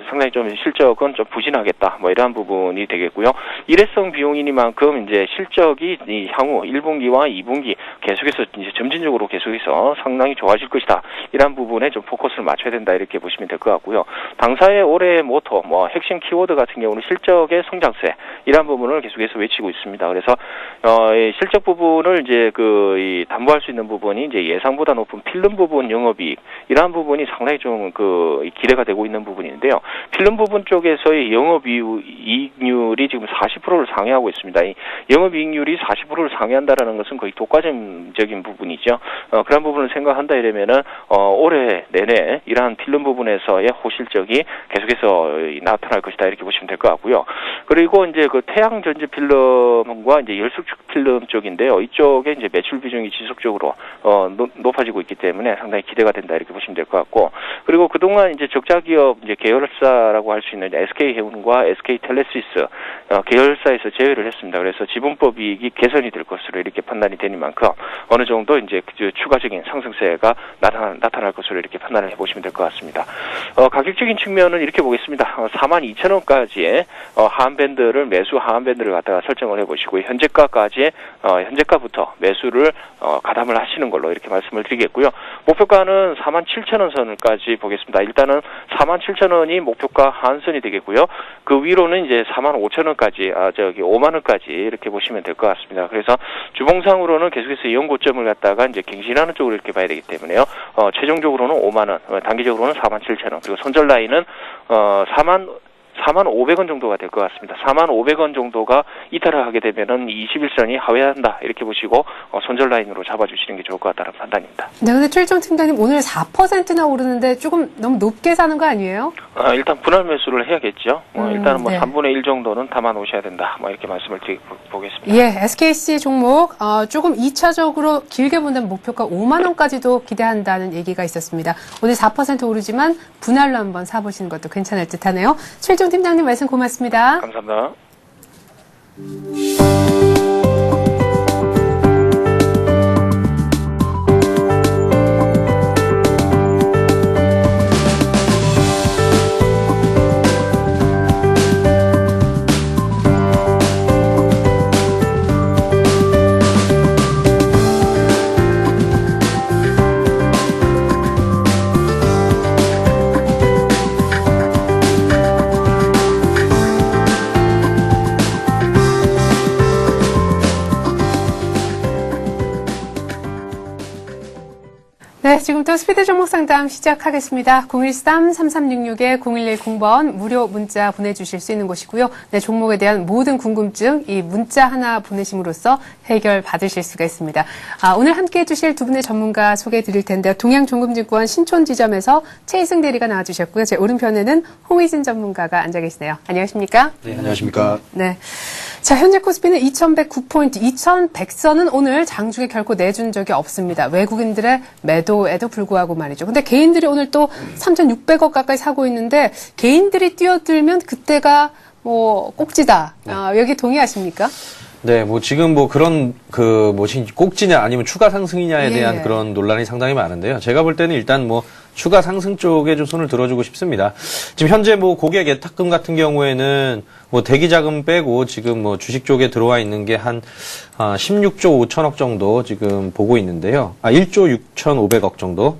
상당히 좀 실적은 좀 부진하겠다. 뭐 이러한 부분이 되겠고요. 일회성 비용이니만큼 이제 실적이 이 향후 1분기와 2분기 계속해서 이제 점진적으로 계속해서 상당히 좋아질 것이다. 이러한 부분에 좀 포커스를 맞춰야 된다 이렇게 보시면 될 것 같고요. 당사의 올해의 모토, 뭐 핵심 키워드 같은 경우는 실적의 성장세 이러한 부분을 계속해서 외치고 있습니다. 그래서 이 실적 부분을 이제 이 담보할 수 있는 부분이 이제 예상보다 높은 필름 부분 영업이익 이러한 부분이 상당히 좀 기대가 되고 있는 부분인데요. 필름 부분 쪽에서의 영업이익률이 지금 40%를 상회하고 있습니다. 이 영업이익률이 40%를 상회한다라는 것은 거의 독과점적인 부분이죠. 그런 부분을 생각한다 이러면은 올해 내내 이러한 필름 부분에서의 호실적이 계속해서 나타날 것이다 이렇게 보시면 될 것 같고요. 그리고 이제 그 태양 전지 필름과 이제 열수축 필름 쪽인데요. 이쪽에 이제 매출 비중이 지속적으로 높아지고 있기 때문에 상당히 기대가 된다 이렇게 보시면 될 것 같고, 그리고 그동안 이제 적자 기업 이제 계열사라고 할 수 있는 SK 해운과 SK 텔레시스 계열사에서 제외를 했습니다. 그래서 지분법 이익이 개선이 될 것으로 이렇게 판단이 되니만큼 어느 정도 이제 추가적인 상승세가 나타날 것으로 이렇게 판단을 해보시면 될 것 같습니다. 가격적인 측면은 이렇게 보겠습니다. 42,000원까지의 하한밴드를 매수 하한밴드를 갖다가 설정을 해보시고 현재가까지 현재가부터 매수를 가담을 하시는 걸로 이렇게 말씀을 드리겠고요. 목표가는 47,000원 선까지 보겠습니다. 일단은 47,000원이 목표가 하한선이 되겠고요. 그 위로는 이제 45,000원까지 5만원까지 이렇게 보시면 될 것 같습니다. 그래서 주봉상으로는 계속해서 연고점을 갖다가 이제 갱신하는 쪽으로 이렇게 봐야 되기 때문에요. 최종적으로는 5만원, 단기적으로는 47,000원, 그리고 손절 라인은 4,500원 정도가 될 것 같습니다. 4,500원 정도가 이탈을 하게 되면은 21선이 하회한다 이렇게 보시고 손절 라인으로 잡아주시는 게 좋을 것 같다는 판단입니다. 네, 근데 최일정 팀장님 오늘 4%나 오르는데 조금 너무 높게 사는 거 아니에요? 일단 분할 매수를 해야겠죠. 일단은 뭐 네. 3분의 1 정도는 담아 놓으셔야 된다. 뭐 이렇게 말씀을 드리겠습니다. 예, SKC 종목 조금 2차적으로 길게 본다면 목표가 5만 원까지도 기대한다는 얘기가 있었습니다. 오늘 4% 오르지만 분할로 한번 사보시는 것도 괜찮을 듯하네요. 최일정 팀장님 말씀 고맙습니다. 감사합니다. 네, 지금부터 스피드 종목 상담 시작하겠습니다. 013-3366-0110번 무료 문자 보내주실 수 있는 곳이고요. 네, 종목에 대한 모든 궁금증 이 문자 하나 보내심으로써 해결 받으실 수가 있습니다. 오늘 함께해 주실 두 분의 전문가 소개해 드릴 텐데요. 동양종금증권 신촌지점에서 최희승 대리가 나와주셨고요. 제 오른편에는 홍의진 전문가가 앉아 계시네요. 안녕하십니까? 네, 안녕하십니까? 네. 자, 현재 코스피는 2109포인트, 2100선은 오늘 장중에 결코 내준 적이 없습니다. 외국인들의 매도에도 불구하고 말이죠. 근데 개인들이 오늘 또 3,600억 가까이 사고 있는데 개인들이 뛰어들면 그때가 꼭지다. 여기 동의하십니까? 네, 지금 그런 꼭지냐 아니면 추가 상승이냐에 대한 그런 논란이 상당히 많은데요. 제가 볼 때는 일단 추가 상승 쪽에 좀 손을 들어주고 싶습니다. 지금 현재 고객 예탁금 같은 경우에는 대기 자금 빼고 지금 주식 쪽에 들어와 있는 게 한 16조 5천억 정도 지금 보고 있는데요. 1조 6,500억 정도.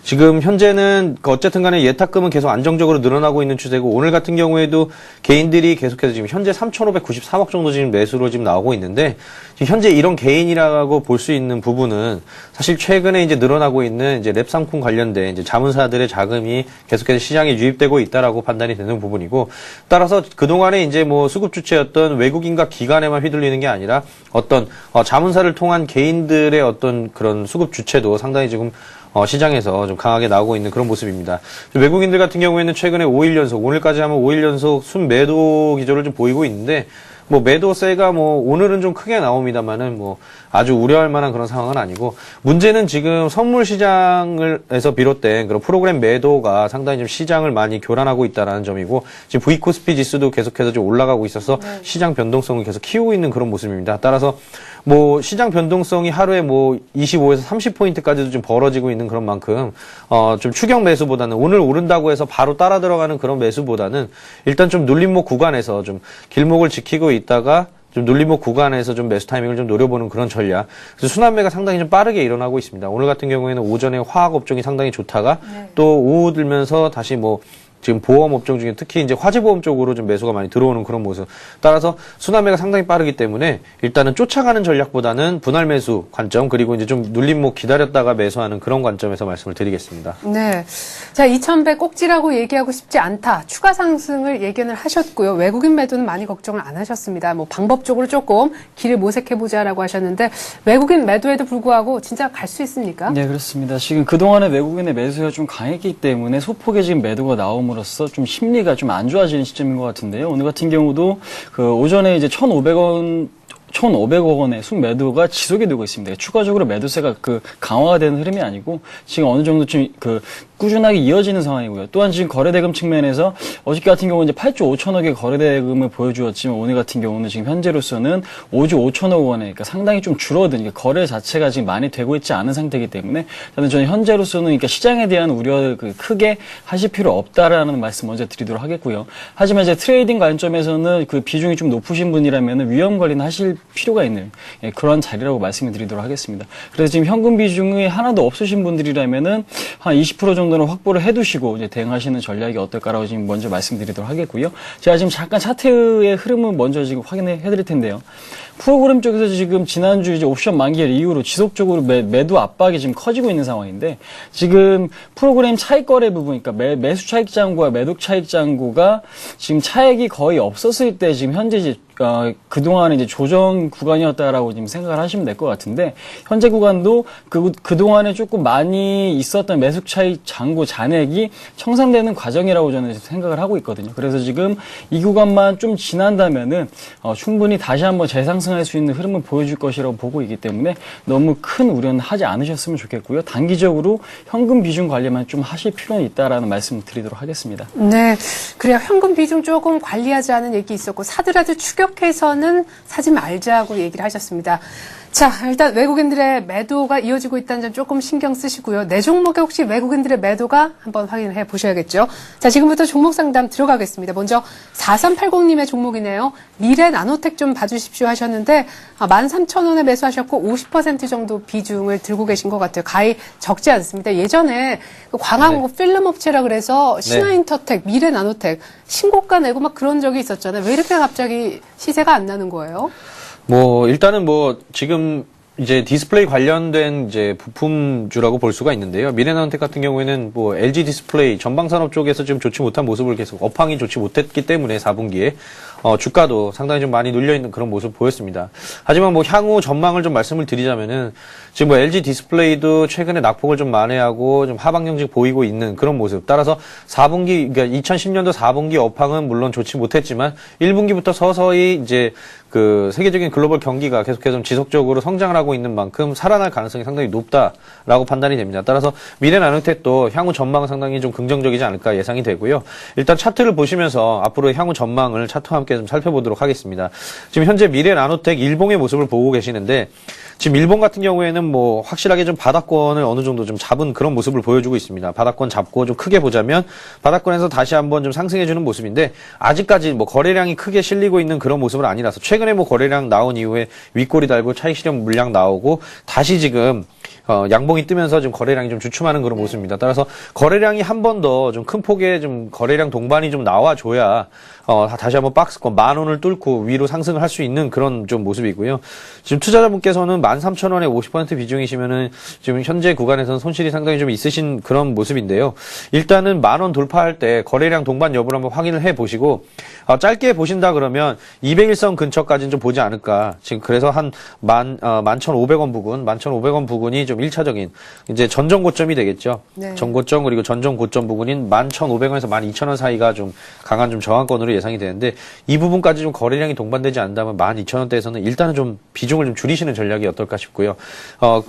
지금 현재는 어쨌든 간에 예탁금은 계속 안정적으로 늘어나고 있는 추세고 오늘 같은 경우에도 개인들이 계속해서 지금 현재 3,593억 정도 지금 매수로 지금 나오고 있는데 지금 현재 이런 개인이라고 볼 수 있는 부분은 사실 최근에 이제 늘어나고 있는 이제 랩 상품 관련된 이제 자문사들의 자금이 계속해서 시장에 유입되고 있다라고 판단이 되는 부분이고 따라서 그동안에 이제 뭐 수급 주체였던 외국인과 기관에만 휘둘리는 게 아니라 어떤 자문사를 통한 개인들의 어떤 그런 수급 주체도 상당히 지금 시장에서 좀 강하게 나오고 있는 그런 모습입니다. 외국인들 같은 경우에는 최근에 5일 연속, 오늘까지 하면 5일 연속 순매도 기조를 좀 보이고 있는데, 뭐 매도세가 뭐 오늘은 좀 크게 나옵니다만은 뭐 아주 우려할 만한 그런 상황은 아니고 문제는 지금 선물 시장에서 비롯된 그런 프로그램 매도가 상당히 좀 시장을 많이 교란하고 있다라는 점이고 지금 V-코스피 지수도 계속해서 좀 올라가고 있어서 시장 변동성을 계속 키우고 있는 그런 모습입니다. 따라서 뭐 시장 변동성이 하루에 뭐 25에서 30포인트까지도 좀 벌어지고 있는 그런 만큼 좀 추격 매수보다는 오늘 오른다고 해서 바로 따라 들어가는 그런 매수보다는 일단 좀 눌림목 구간에서 좀 길목을 지키고 있다가 좀 눌림목 구간에서 좀 매수 타이밍을 좀 노려보는 그런 전략. 그래서 순환매가 상당히 좀 빠르게 일어나고 있습니다. 오늘 같은 경우에는 오전에 화학 업종이 상당히 좋다가 또 오후 들면서 다시 뭐 지금 보험 업종 중에 특히 이제 화재보험 쪽으로 좀 매수가 많이 들어오는 그런 모습. 따라서 순환매가 상당히 빠르기 때문에 일단은 쫓아가는 전략보다는 분할 매수 관점 그리고 이제 좀 눌림목 기다렸다가 매수하는 그런 관점에서 말씀을 드리겠습니다. 네. 자, 2100 꼭지라고 얘기하고 싶지 않다. 추가 상승을 예견을 하셨고요. 외국인 매도는 많이 걱정을 안 하셨습니다. 뭐 방법적으로 조금 길을 모색해보자라고 하셨는데 외국인 매도에도 불구하고 진짜 갈 수 있습니까? 네, 그렇습니다. 지금 그동안에 외국인의 매수가 좀 강했기 때문에 소폭의 지금 매도가 나옴으로써 좀 심리가 좀 안 좋아지는 시점인 것 같은데요. 오늘 같은 경우도 그 오전에 이제 1,500억 원의 순매도가 지속이 되고 있습니다. 추가적으로 매도세가 강화가 되는 흐름이 아니고 지금 어느 정도 좀 꾸준하게 이어지는 상황이고요. 또한 지금 거래대금 측면에서 어저께 같은 경우는 이제 8조 5천억의 거래대금을 보여주었지만 오늘 같은 경우는 지금 현재로서는 5조 5천억 원에 그러니까 상당히 좀 줄어든 그러니까 거래 자체가 지금 많이 되고 있지 않은 상태이기 때문에 저는 현재로서는 그러니까 시장에 대한 우려를 크게 하실 필요 없다라는 말씀 먼저 드리도록 하겠고요. 하지만 이제 트레이딩 관점에서는 그 비중이 좀 높으신 분이라면 위험 관리는 하실 필요가 있는 그런 자리라고 말씀을 드리도록 하겠습니다. 그래서 지금 현금 비중이 하나도 없으신 분들이라면은 한 20% 정도는 확보를 해두시고 이제 대응하시는 전략이 어떨까라고 지금 먼저 말씀드리도록 하겠고요. 제가 지금 잠깐 차트의 흐름을 먼저 지금 확인해 드릴 텐데요. 프로그램 쪽에서 지금 지난주 이제 옵션 만기일 이후로 지속적으로 매도 압박이 지금 커지고 있는 상황인데 지금 프로그램 차익 거래 부분, 그러니까 매수 차익 잔고와 매도 차익 잔고가 지금 차익이 거의 없었을 때 지금 현재 이제 그동안에 이제 조정 구간이었다라고 지금 생각을 하시면 될 것 같은데, 현재 구간도 그동안에 조금 많이 있었던 매수 차익 잔고 잔액이 청산되는 과정이라고 저는 생각을 하고 있거든요. 그래서 지금 이 구간만 좀 지난다면은, 충분히 다시 한번 재상승할 수 있는 흐름을 보여줄 것이라고 보고 있기 때문에 너무 큰 우려는 하지 않으셨으면 좋겠고요. 단기적으로 현금 비중 관리만 좀 하실 필요는 있다라는 말씀 드리도록 하겠습니다. 네. 그래요. 현금 비중 조금 관리하자는 얘기 있었고, 사더라도 추격해서는 사지 말자고 얘기를 하셨습니다. 자, 일단 외국인들의 매도가 이어지고 있다는 점 조금 신경 쓰시고요. 내 종목에 혹시 외국인들의 매도가 한번 확인을 해 보셔야겠죠. 자, 지금부터 종목 상담 들어가겠습니다. 먼저 4380님의 종목이네요. 미래 나노텍 좀 봐주십시오 하셨는데 13,000원에 매수하셨고 50% 정도 비중을 들고 계신 것 같아요. 가히 적지 않습니다. 예전에 광항 필름 업체라 그래서 신화인터텍, 미래 나노텍 신고가 내고 막 그런 적이 있었잖아요. 왜 이렇게 갑자기 시세가 안 나는 거예요? 뭐 일단은 뭐 지금 이제 디스플레이 관련된 이제 부품주라고 볼 수가 있는데요. 미래나노텍 같은 경우에는 뭐 LG 디스플레이 전방산업 쪽에서 좀 좋지 못한 모습을 계속 업황이 좋지 못했기 때문에 4분기에 주가도 상당히 좀 많이 눌려 있는 그런 모습 보였습니다. 하지만 뭐 향후 전망을 좀 말씀을 드리자면은 지금 뭐 LG 디스플레이도 최근에 낙폭을 좀 만회하고 좀 하방 경직 보이고 있는 그런 모습. 따라서 4분기 그러니까 2010년도 4분기 업황은 물론 좋지 못했지만 1분기부터 서서히 이제 그 세계적인 글로벌 경기가 계속해서 좀 지속적으로 성장을 하고 있는 만큼 살아날 가능성이 상당히 높다라고 판단이 됩니다. 따라서 미래나노텍도 향후 전망은 상당히 좀 긍정적이지 않을까 예상이 되고요. 일단 차트를 보시면서 앞으로 향후 전망을 차트와 함께 좀 살펴보도록 하겠습니다. 지금 현재 미래나노텍 일봉의 모습을 보고 계시는데 지금 일본 같은 경우에는 뭐 확실하게 좀 바닥권을 어느 정도 좀 잡은 그런 모습을 보여주고 있습니다. 바닥권 잡고 좀 크게 보자면 바닥권에서 다시 한번 좀 상승해주는 모습인데 아직까지 뭐 거래량이 크게 실리고 있는 그런 모습은 아니라서 최근에 뭐 거래량 나온 이후에 윗꼬리 달고 차익 실현 물량 나오고 다시 지금 양봉이 뜨면서 지금 거래량이 좀 주춤하는 그런 모습입니다. 따라서 거래량이 한 번 더 좀 큰 폭의 좀 거래량 동반이 좀 나와줘야 다시 한번 박스권 10,000원을 뚫고 위로 상승을 할 수 있는 그런 좀 모습이고요. 지금 투자자분께서는 13,000원에 50% 비중이시면은 지금 현재 구간에서는 손실이 상당히 좀 있으신 그런 모습인데요. 일단은 10,000원 돌파할 때 거래량 동반 여부를 한번 확인을 해 보시고 짧게 보신다 그러면 200일선 근처까지는 좀 보지 않을까. 지금 그래서 한 11,500원 부근, 11,500원 부근이 좀 1차적인 이제 전정 고점이 되겠죠. 네. 전고점 그리고 전정 고점 부근인 11,500원에서 12,000원 사이가 좀 강한 좀 저항권으로 예상이 되는데 이 부분까지 좀 거래량이 동반되지 않는다면 12,000원대에서는 일단은 좀 비중을 좀 줄이시는 전략이 어떨까 싶고요.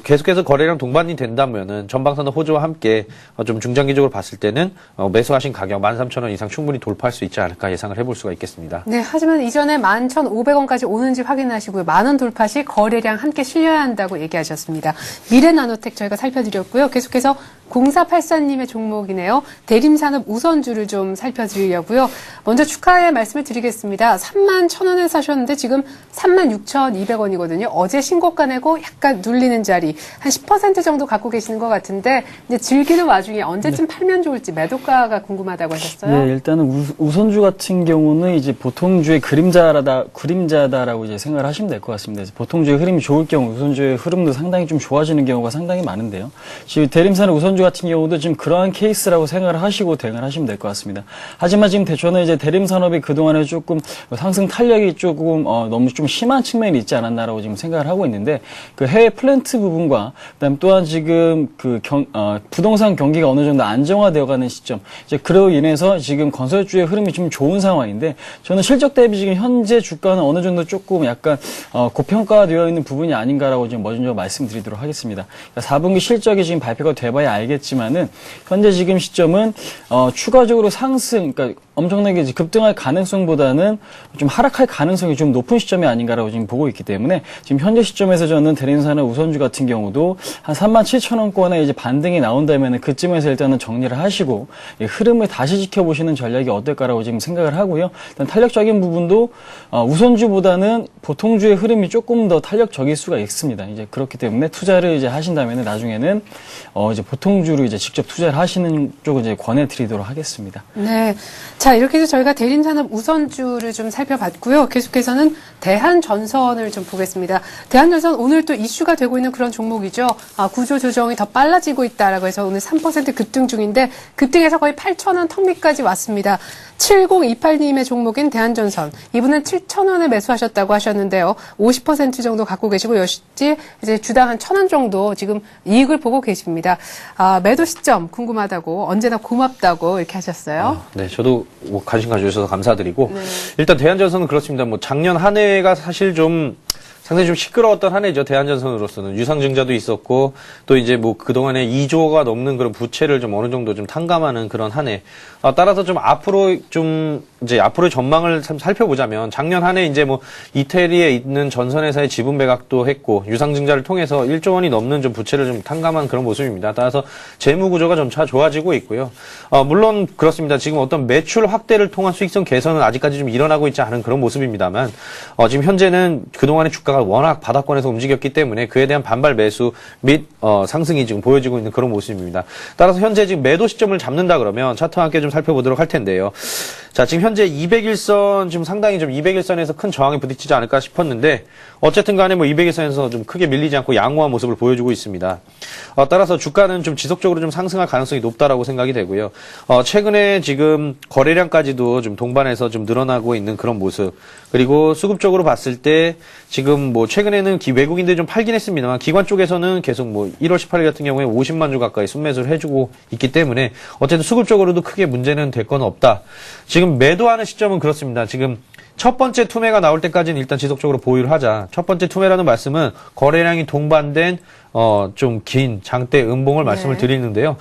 계속해서 거래량 동반이 된다면은 전방선의 호조와 함께 좀 중장기적으로 봤을 때는 매수하신 가격 13,000원 이상 충분히 돌파할 수 있지 않을까 예상을 해볼 수가 있겠습니다. 네, 하지만 이전에 11,500원까지 오는지 확인하시고요. 10,000원 돌파 시 거래량 함께 실려야 한다고 얘기하셨습니다. 미래나노텍 저희가 살펴드렸고요. 계속해서 0484님의 종목이네요. 대림산업 우선주를 좀 살펴드리려고요. 먼저 축하의 말씀을 드리겠습니다. 31,000원에 사셨는데 지금 36,200원이거든요. 어제 신고가 내고 약간 눌리는 자리 한 10% 정도 갖고 계시는 것 같은데 이제 즐기는 와중에 언제쯤 팔면 좋을지 매도가가 궁금하다고 하셨어요. 네, 일단은 우선주 같은 경우는 이제 보통주의 그림자다라고 이제 생각을 하시면 될 것 같습니다. 보통주의 흐름이 좋을 경우 우선주의 흐름도 상당히 좀 좋아지는 경우가 상당히 많은데요. 지금 대림산업 우선주 같은 경우도 지금 그러한 케이스라고 생각을 하시고 대응을 하시면 될 것 같습니다. 하지만 지금 저는 이제 대림산업이 그동안에 조금 상승 탄력이 조금 너무 좀 심한 측면이 있지 않았나라고 지금 생각을 하고 있는데 그 해외 플랜트 부분과 그다음 또한 지금 부동산 경기가 어느 정도 안정화되어가는 시점 이제 그로 인해서 지금 건설주의 흐름이 좀 좋은 상황인데 저는 실적 대비 지금 현재 주가는 어느 정도 조금 약간 고평가되어 있는 부분이 아닌가라고 지금 먼저 말씀드리도록 하겠습니다. 그러니까 4분기 실적이 지금 발표가 돼봐야 알겠지만은 현재 지금 시점은 추가적으로 상승, 그러니까 엄청나게 급등할 가능성보다는 좀 하락할 가능성이 좀 높은 시점이 아닌가라고 지금 보고 있기 때문에 지금 현재 시점에서 저는 대림산업 우선주 같은 경우도 한 37,000원권에 이제 반등이 나온다면 그쯤에서 일단은 정리를 하시고 흐름을 다시 지켜보시는 전략이 어떨까라고 지금 생각을 하고요. 일단 탄력적인 부분도 우선주보다는 보통주의 흐름이 조금 더 탄력적일 수가 있습니다. 이제 그렇기 때문에 투자를 이제 하신다면 나중에는 이제 보통주로 이제 직접 투자를 하시는 쪽을 이제 권해드리도록 하겠습니다. 네. 자, 이렇게 해서 저희가 대림산업 우선주를 좀 살펴봤고요. 계속해서는 대한전선을 좀 보겠습니다. 대한전선 오늘 또 이슈가 되고 있는 그런 종목이죠. 구조 조정이 더 빨라지고 있다라고 해서 오늘 3% 급등 중인데 급등해서 거의 8,000원 턱 밑까지 왔습니다. 7028님의 종목인 대한전선. 이분은 7,000원에 매수하셨다고 하셨는데요. 50% 정도 갖고 계시고 역시 이제 주당 한 1,000원 정도 지금 이익을 보고 계십니다. 매도 시점 궁금하다고 언제나 고맙다고 이렇게 하셨어요. 네, 저도 관심 가져주셔서 감사드리고 네. 일단 대한전선은 그렇습니다. 작년 한 해가 사실 좀 상당히 좀 시끄러웠던 한 해죠. 대한전선으로서는 유상증자도 있었고 또 이제 그동안에 2조가 넘는 그런 부채를 좀 어느 정도 좀 탕감하는 그런 한 해. 따라서 좀 앞으로 이제 앞으로의 전망을 살펴보자면 작년 한 해 이제 이태리에 있는 전선회사의 지분 매각도 했고 유상증자를 통해서 1조 원이 넘는 좀 부채를 좀 탕감한 그런 모습입니다. 따라서 재무 구조가 점차 좋아지고 있고요. 물론 그렇습니다. 지금 어떤 매출 확대를 통한 수익성 개선은 아직까지 좀 일어나고 있지 않은 그런 모습입니다만 지금 현재는 그동안의 주가가 워낙 바닥권에서 움직였기 때문에 그에 대한 반발 매수 및 상승이 지금 보여지고 있는 그런 모습입니다. 따라서 현재 지금 매도 시점을 잡는다 그러면 차트와 함께 좀 살펴보도록 할 텐데요. 자, 지금 현재 200일선 지금 상당히 좀 200일선에서 큰 저항에 부딪히지 않을까 싶었는데 어쨌든 간에 200일선에서 좀 크게 밀리지 않고 양호한 모습을 보여주고 있습니다. 따라서 주가는 좀 지속적으로 좀 상승할 가능성이 높다라고 생각이 되고요. 최근에 지금 거래량까지도 좀 동반해서 좀 늘어나고 있는 그런 모습. 그리고 수급적으로 봤을 때 지금 최근에는 외국인들이 좀 팔긴 했습니다만 기관 쪽에서는 계속 1월 18일 같은 경우에 50만 주 가까이 순매수를 해주고 있기 때문에 어쨌든 수급적으로도 크게 문제는 될 건 없다. 지금 매도하는 시점은 그렇습니다. 지금 첫 번째 투매가 나올 때까지는 일단 지속적으로 보유를 하자. 첫 번째 투매라는 말씀은 거래량이 동반된 좀 긴 장대 음봉을 말씀을 드리는데요.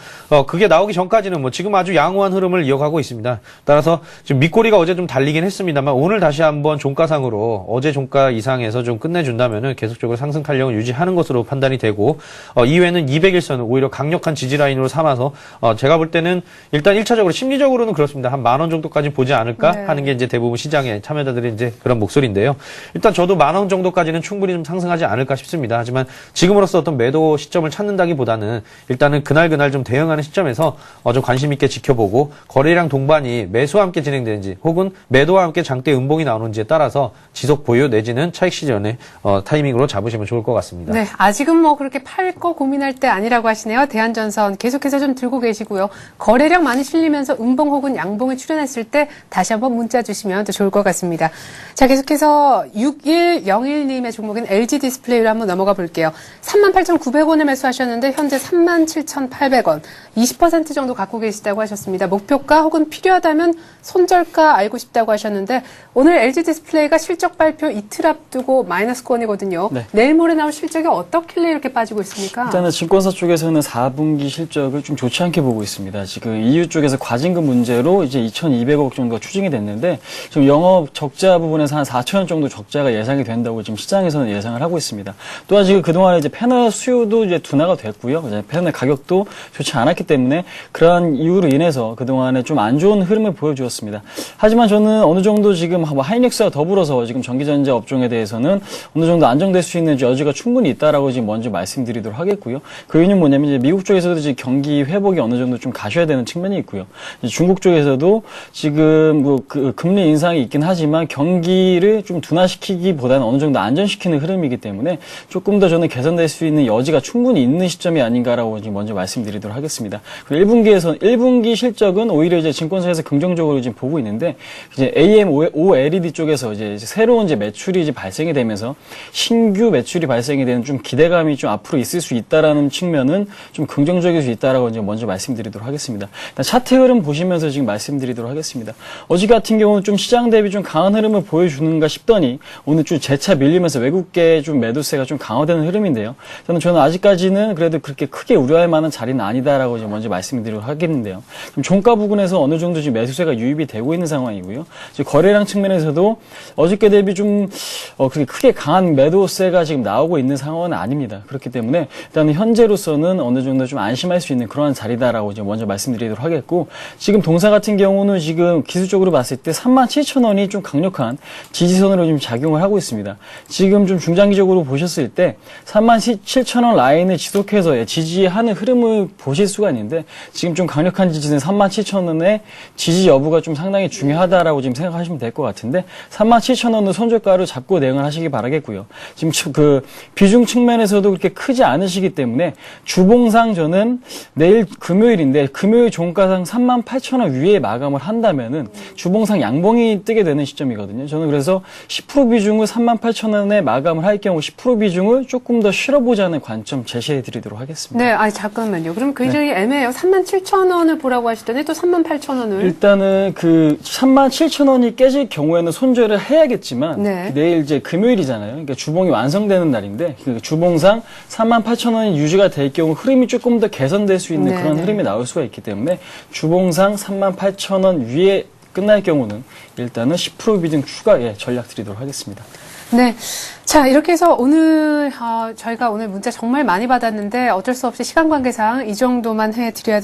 그게 나오기 전까지는 지금 아주 양호한 흐름을 이어가고 있습니다. 따라서 지금 밑꼬리가 어제 좀 달리긴 했습니다만 오늘 다시 한번 종가상으로 어제 종가 이상에서 좀 끝내준다면은 계속적으로 상승 탄력을 유지하는 것으로 판단이 되고 이외에는 200일선을 오히려 강력한 지지 라인으로 삼아서 제가 볼 때는 일단 1차적으로 심리적으로는 그렇습니다. 한 10,000원 정도까지 보지 않을까 하는 게 이제 대부분 시장의 참여자들의 이제 그런 목소리인데요. 일단 저도 10,000원 정도까지는 충분히 좀 상승하지 않을까 싶습니다. 하지만 지금으로서 어떤 매도 시점을 찾는다기보다는 일단은 그날 좀 대응하는 시점에서 좀 관심 있게 지켜보고 거래량 동반이 매수와 함께 진행되는지 혹은 매도와 함께 장대 음봉이 나오는지에 따라서 지속 보유 내지는 차익 시전의 타이밍으로 잡으시면 좋을 것 같습니다. 네, 아직은 뭐 그렇게 팔 거 고민할 때 아니라고 하시네요. 대한전선 계속해서 좀 들고 계시고요. 거래량 많이 실리면서 음봉 혹은 양봉에 출현했을 때 다시 한번 문자 주시면 더 좋을 것 같습니다. 자, 계속해서 6101님의 종목인 LG 디스플레이로 한번 넘어가 볼게요. 38,900원에 매수하셨는데 현재 37,800원, 20% 정도 갖고 계시다고 하셨습니다. 목표가 혹은 필요하다면 손절가 알고 싶다고 하셨는데 오늘 LG 디스플레이가 실적 발표 이틀 앞두고 마이너스권이거든요. 네. 내일 모레 나올 실적이 어떻길래 이렇게 빠지고 있습니까? 일단은 증권사 쪽에서는 4분기 실적을 좀 좋지 않게 보고 있습니다. 지금 EU 쪽에서 과징금 문제로 이제 2,200억 정도가 추징이 됐는데 지금 영업 적자 부분에서 한 4천억 정도 적자가 예상이 된다고 지금 시장에서는 예상을 하고 있습니다. 또한 지금 그동안에 이제 패널 수요도 이제 둔화가 됐고요. 이제 패널 가격도 좋지 않았기 때문에 그러한 이유로 인해서 그동안에 좀 안 좋은 흐름을 보여주었습니다. 하지만 저는 어느 정도 지금 하이닉스와 더불어서 지금 전기전자 업종에 대해서는 어느 정도 안정될 수 있는 여지가 충분히 있다라고 지금 먼저 말씀드리도록 하겠고요. 그 이유는 뭐냐면 이제 미국 쪽에서도 지금 경기 회복이 어느 정도 좀 가셔야 되는 측면이 있고요. 이제 중국 쪽에서도 지금 뭐 그 금리 인상이 있긴 하지만 경기를 좀 둔화시키기보다는 어느 정도 안전시키는 흐름이기 때문에 조금 더 저는 개선될 수 있는 여지가 충분히 있는 시점이 아닌가라고 지금 먼저 말씀드리도록 하겠습니다. 그리고 1분기 실적은 오히려 이제 증권사에서 긍정적으로 지금 보고 있는데 이제 AM5LED 쪽에서 이제 새로운 이제 매출이 이제 발생이 되면서 신규 매출이 발생이 되는 좀 기대감이 좀 앞으로 있을 수 있다라는 측면은 좀 긍정적일 수 있다라고 이제 먼저 말씀드리도록 하겠습니다. 일단 차트 흐름 보시면서 지금 말씀드리도록 하겠습니다. 어제 같은 경우는 좀 시장 대비 좀 강한 흐름을 보여주는가 싶더니 오늘 좀 재차 밀리면서 외국계 좀 매도세가 좀 강화되는 흐름인데요. 저는 아직까지는 그래도 그렇게 크게 우려할 만한 자리는 아니다라고 이제 먼저 말씀드리도록 하겠는데요. 좀 종가 부근에서 어느 정도 지금 매수세가 유입이 되고 있는 상황이고요. 지금 거래량 측면에서도 어저께 대비 좀 그렇게 크게 강한 매도세가 지금 나오고 있는 상황은 아닙니다. 그렇기 때문에 일단 현재로서는 어느 정도 좀 안심할 수 있는 그러한 자리다라고 이제 먼저 말씀드리도록 하겠고 지금 동사 같은 경우는 지금 기술적으로 봤을 때 37,000원이 좀 강력한 지지선으로 지금 작용을 하고 있습니다. 지금 좀 중장기적으로 보셨을 때 37,000원 라인을 지속해서 지지하는 흐름을 보실 수가 있는데 지금 좀 강력한 지지는 37,000원의 지지 여부가 좀 상당히 중요하다라고 지금 생각하시면 될 것 같은데 37,000원을 손절가로 잡고 대응을 하시기 바라겠고요. 지금 그 비중 측면에서도 그렇게 크지 않으시기 때문에 주봉상 저는 내일 금요일인데 금요일 종가상 38,000원 위에 마감을 한다면은 주봉상 양봉이 뜨게 되는 시점이거든요. 저는 그래서 10% 비중을 38,000원에 마감을 할 경우 10% 비중을 조금 더 실어보자는 관점 제시해 드리도록 하겠습니다. 네, 아니 잠깐만요. 그럼 굉장히 애매해요. 37,000원을 보라고 하시더니 또 38,000원을. 일단은 그 37,000원이 깨질 경우에는 손절을 해야겠지만 네. 내일 이제 금요일이잖아요. 그러니까 주봉이 완성되는 날인데 그 주봉상 38,000원이 유지가 될 경우 흐름이 조금 더 개선될 수 있는 네, 그런 네. 흐름이 나올 수가 있기 때문에 주봉상 38,000원 위에 끝날 경우는 일단은 10% 비중 추가에 전략 드리도록 하겠습니다. 네. 자, 이렇게 해서 오늘, 저희가 오늘 문자 정말 많이 받았는데 어쩔 수 없이 시간 관계상 이 정도만 해드려야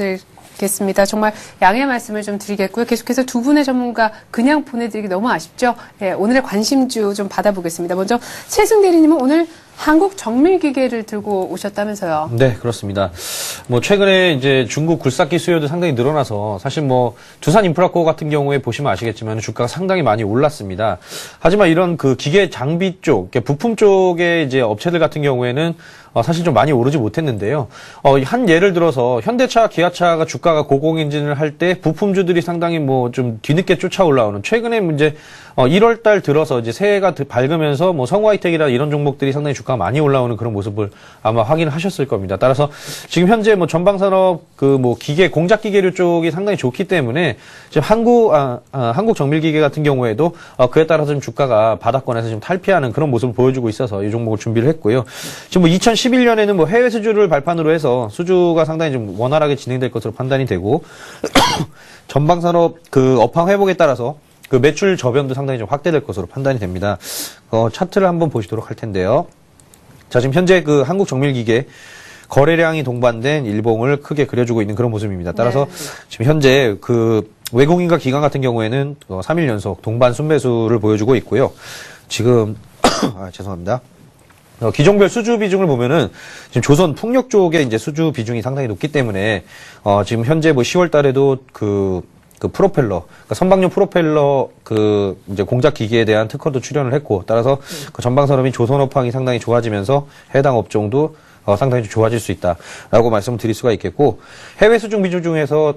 되겠습니다. 정말 양해 말씀을 좀 드리겠고요. 계속해서 두 분의 전문가 그냥 보내드리기 너무 아쉽죠? 예, 오늘의 관심주 좀 받아보겠습니다. 먼저 최승 대리님은 오늘 한국 정밀기계를 들고 오셨다면서요? 네, 그렇습니다. 뭐 최근에 이제 중국 굴삭기 수요도 상당히 늘어나서 사실 뭐 두산 인프라코어 같은 경우에 보시면 아시겠지만 주가가 상당히 많이 올랐습니다. 하지만 이런 그 기계 장비 쪽, 부품 쪽의 이제 업체들 같은 경우에는 사실 좀 많이 오르지 못했는데요. 한 예를 들어서 현대차, 기아차가 주가가 고공행진을 할 때 부품주들이 상당히 뭐 좀 뒤늦게 쫓아 올라오는 최근에 이제 1월 달 들어서 이제 새해가 밝으면서 뭐 성우하이텍이나 이런 종목들이 상당히 주가가 많이 올라오는 그런 모습을 아마 확인을 하셨을 겁니다. 따라서 지금 현재 뭐 전방산업 그 뭐 기계 공작 기계류 쪽이 상당히 좋기 때문에 지금 한국 정밀기계 같은 경우에도 그에 따라서 좀 주가가 바닥권에서 좀 탈피하는 그런 모습을 보여주고 있어서 이 종목을 준비를 했고요. 지금 뭐 2011년에는 뭐 해외 수주를 발판으로 해서 수주가 상당히 좀 원활하게 진행될 것으로 판단이 되고 전방산업 그 업황 회복에 따라서 그 매출 저변도 상당히 좀 확대될 것으로 판단이 됩니다. 차트를 한번 보시도록 할 텐데요. 자, 지금 현재 그 한국 정밀기계 거래량이 동반된 일봉을 크게 그려주고 있는 그런 모습입니다. 따라서 네. 지금 현재 그 외국인과 기관 같은 경우에는 3일 연속 동반 순매수를 보여주고 있고요. 지금 죄송합니다. 기종별 수주 비중을 보면은 지금 조선 풍력 쪽에 이제 수주 비중이 상당히 높기 때문에 지금 현재 뭐 10월 달에도 그 프로펠러, 그러니까 선박용 프로펠러 이제 공작 기기에 대한 특허도 출연을 했고, 따라서 그 전방 산업인 조선업황이 상당히 좋아지면서 해당 업종도 상당히 좀 좋아질 수 있다라고 말씀을 드릴 수가 있겠고, 해외 수주 비중 중에서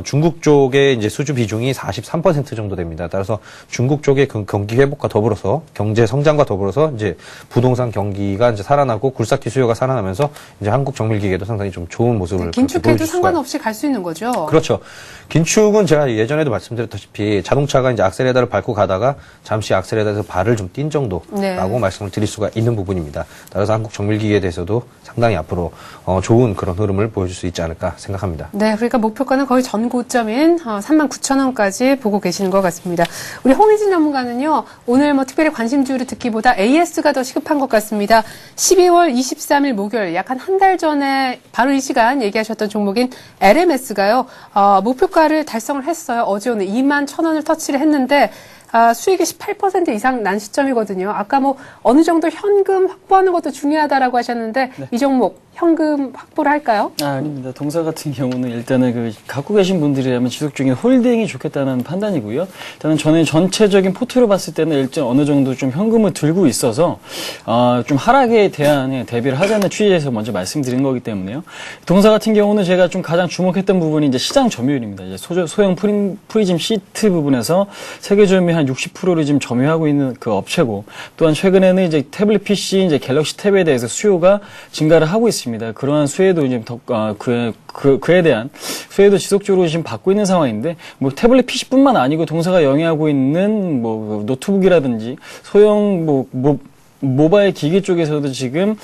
중국 쪽의 이제 수주 비중이 43% 정도 됩니다. 따라서 중국 쪽의 경기 회복과 더불어서 경제 성장과 더불어서 이제 부동산 경기가 이제 살아나고 굴삭기 수요가 살아나면서 이제 한국 정밀기계도 상당히 좀 좋은 모습을 긴축해도 상관없이 갈 수 있는 거죠. 그렇죠. 긴축은 제가 예전에도 말씀드렸다시피 자동차가 이제 악셀레다를 밟고 가다가 잠시 악셀레다에서 발을 좀 띈 정도라고 말씀을 드릴 수가 있는 부분입니다. 따라서 한국 정밀기계에 대해서도 상당히 앞으로 좋은 그런 흐름을 보여줄 수 있지 않을까 생각합니다. 네, 그러니까 목표가는 거의 전 고점인 39,000원까지 보고 계시는 것 같습니다. 우리 홍희진 전문가는요, 오늘 뭐 특별히 관심주를 듣기보다 AS가 더 시급한 것 같습니다. 12월 23일 목요일, 약 한 달 전에 바로 이 시간 얘기하셨던 종목인 LMS가요, 목표가를 달성을 했어요. 어제 오늘 21,000원을 터치를 했는데, 수익이 18% 이상 난 시점이거든요. 아까 뭐 어느 정도 현금 확보하는 것도 중요하다라고 하셨는데 이 종목 현금 확보를 할까요? 아닙니다. 동사 같은 경우는 일단은 갖고 계신 분들이라면 지속적인 홀딩이 좋겠다는 판단이고요. 일단은 저는 전체적인 포트를 봤을 때는 일단 어느 정도 좀 현금을 들고 있어서 좀 하락에 대한 대비를 하자는 취지에서 먼저 말씀드린 거기 때문에요. 동사 같은 경우는 제가 좀 가장 주목했던 부분이 이제 시장 점유율입니다. 이제 소형 프리즘 시트 부분에서 세계 점유율 한 60%를 지금 점유하고 있는 그 업체고, 또한 최근에는 이제 태블릿 PC, 이제 갤럭시 탭에 대해서 수요가 증가를 하고 있습니다. 그러한 수혜도 이제 그에 대한 수혜도 지속적으로 지금 받고 있는 상황인데, 뭐 태블릿 PC뿐만 아니고 동사가 영위하고 있는 뭐 노트북이라든지 소형 모바일 기기 쪽에서도 지금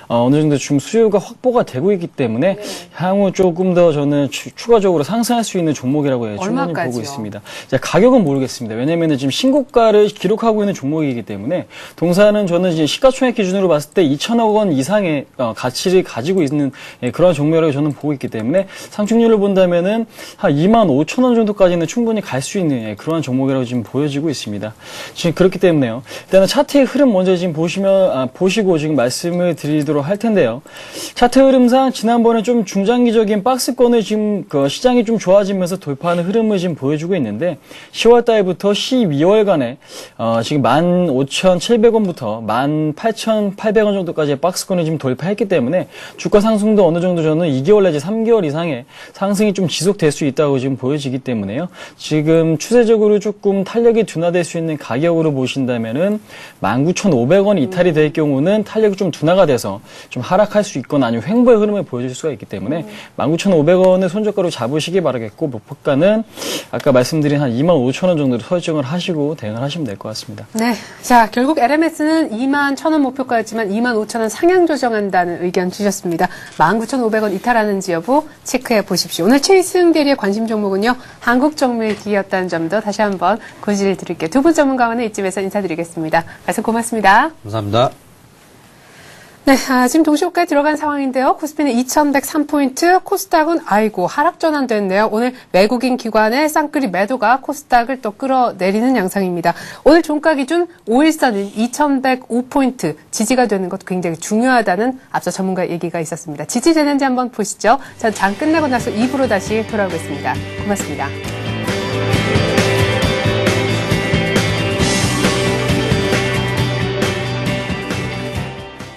어느 정도 좀 수요가 확보가 되고 있기 때문에 향후 조금 더 저는 추가적으로 상승할 수 있는 종목이라고 충분히 보고 있습니다. 가격은 모르겠습니다. 왜냐면은 지금 신고가를 기록하고 있는 종목이기 때문에 동사는 저는 이제 시가총액 기준으로 봤을 때 2천억 원 이상의 가치를 가지고 있는 그런 종목이라고 저는 보고 있기 때문에 상승률을 본다면은 한 25,000원 정도까지는 충분히 갈 수 있는 그런 종목이라고 지금 보여지고 있습니다. 지금 그렇기 때문에요. 일단은 차트의 흐름 먼저 지금 보시고 지금 말씀을 드리도록 할 텐데요. 차트 흐름상 지난번에 좀 중장기적인 박스권을 지금 시장이 좀 좋아지면서 돌파하는 흐름을 지금 보여주고 있는데, 10월 달부터 12월간에 지금 15,700원부터 18,800원 정도까지의 박스권을 지금 돌파했기 때문에 주가 상승도 어느 정도 저는 2개월 내지 3개월 이상의 상승이 좀 지속될 수 있다고 지금 보여지기 때문에요. 지금 추세적으로 조금 탄력이 둔화될 수 있는 가격으로 보신다면은 19,500원이 이탈이 될 경우는 탄력이 좀 둔화가 돼서 좀 하락할 수 있거나 아니면 횡보의 흐름을 보여줄 수가 있기 때문에 19,500원을 손저가로 잡으시기 바라겠고, 목표가는 아까 말씀드린 한 25,000원 정도로 설정을 하시고 대응을 하시면 될 것 같습니다. 네. 자, 결국 LMS는 21,000원 목표가였지만 25,000원 상향 조정한다는 의견 주셨습니다. 19,500원 이탈하는지 여부 체크해 보십시오. 오늘 최희승 대리의 관심 종목은요, 한국정밀기였다는 점도 다시 한번 고지를 드릴게요. 두 분 전문가와는 이쯤에서 인사드리겠습니다. 말씀 고맙습니다. 감사합니다. 네, 지금 동시호가에 들어간 상황인데요. 코스피는 2103포인트, 코스닥은 아이고 하락 전환됐네요. 오늘 외국인 기관의 쌍끌이 매도가 코스닥을 또 끌어내리는 양상입니다. 오늘 종가 기준 5일선은 2105포인트 지지가 되는 것도 굉장히 중요하다는 앞서 전문가 얘기가 있었습니다. 지지되는지 한번 보시죠. 전 장 끝내고 나서 2부로 다시 돌아오겠습니다. 고맙습니다.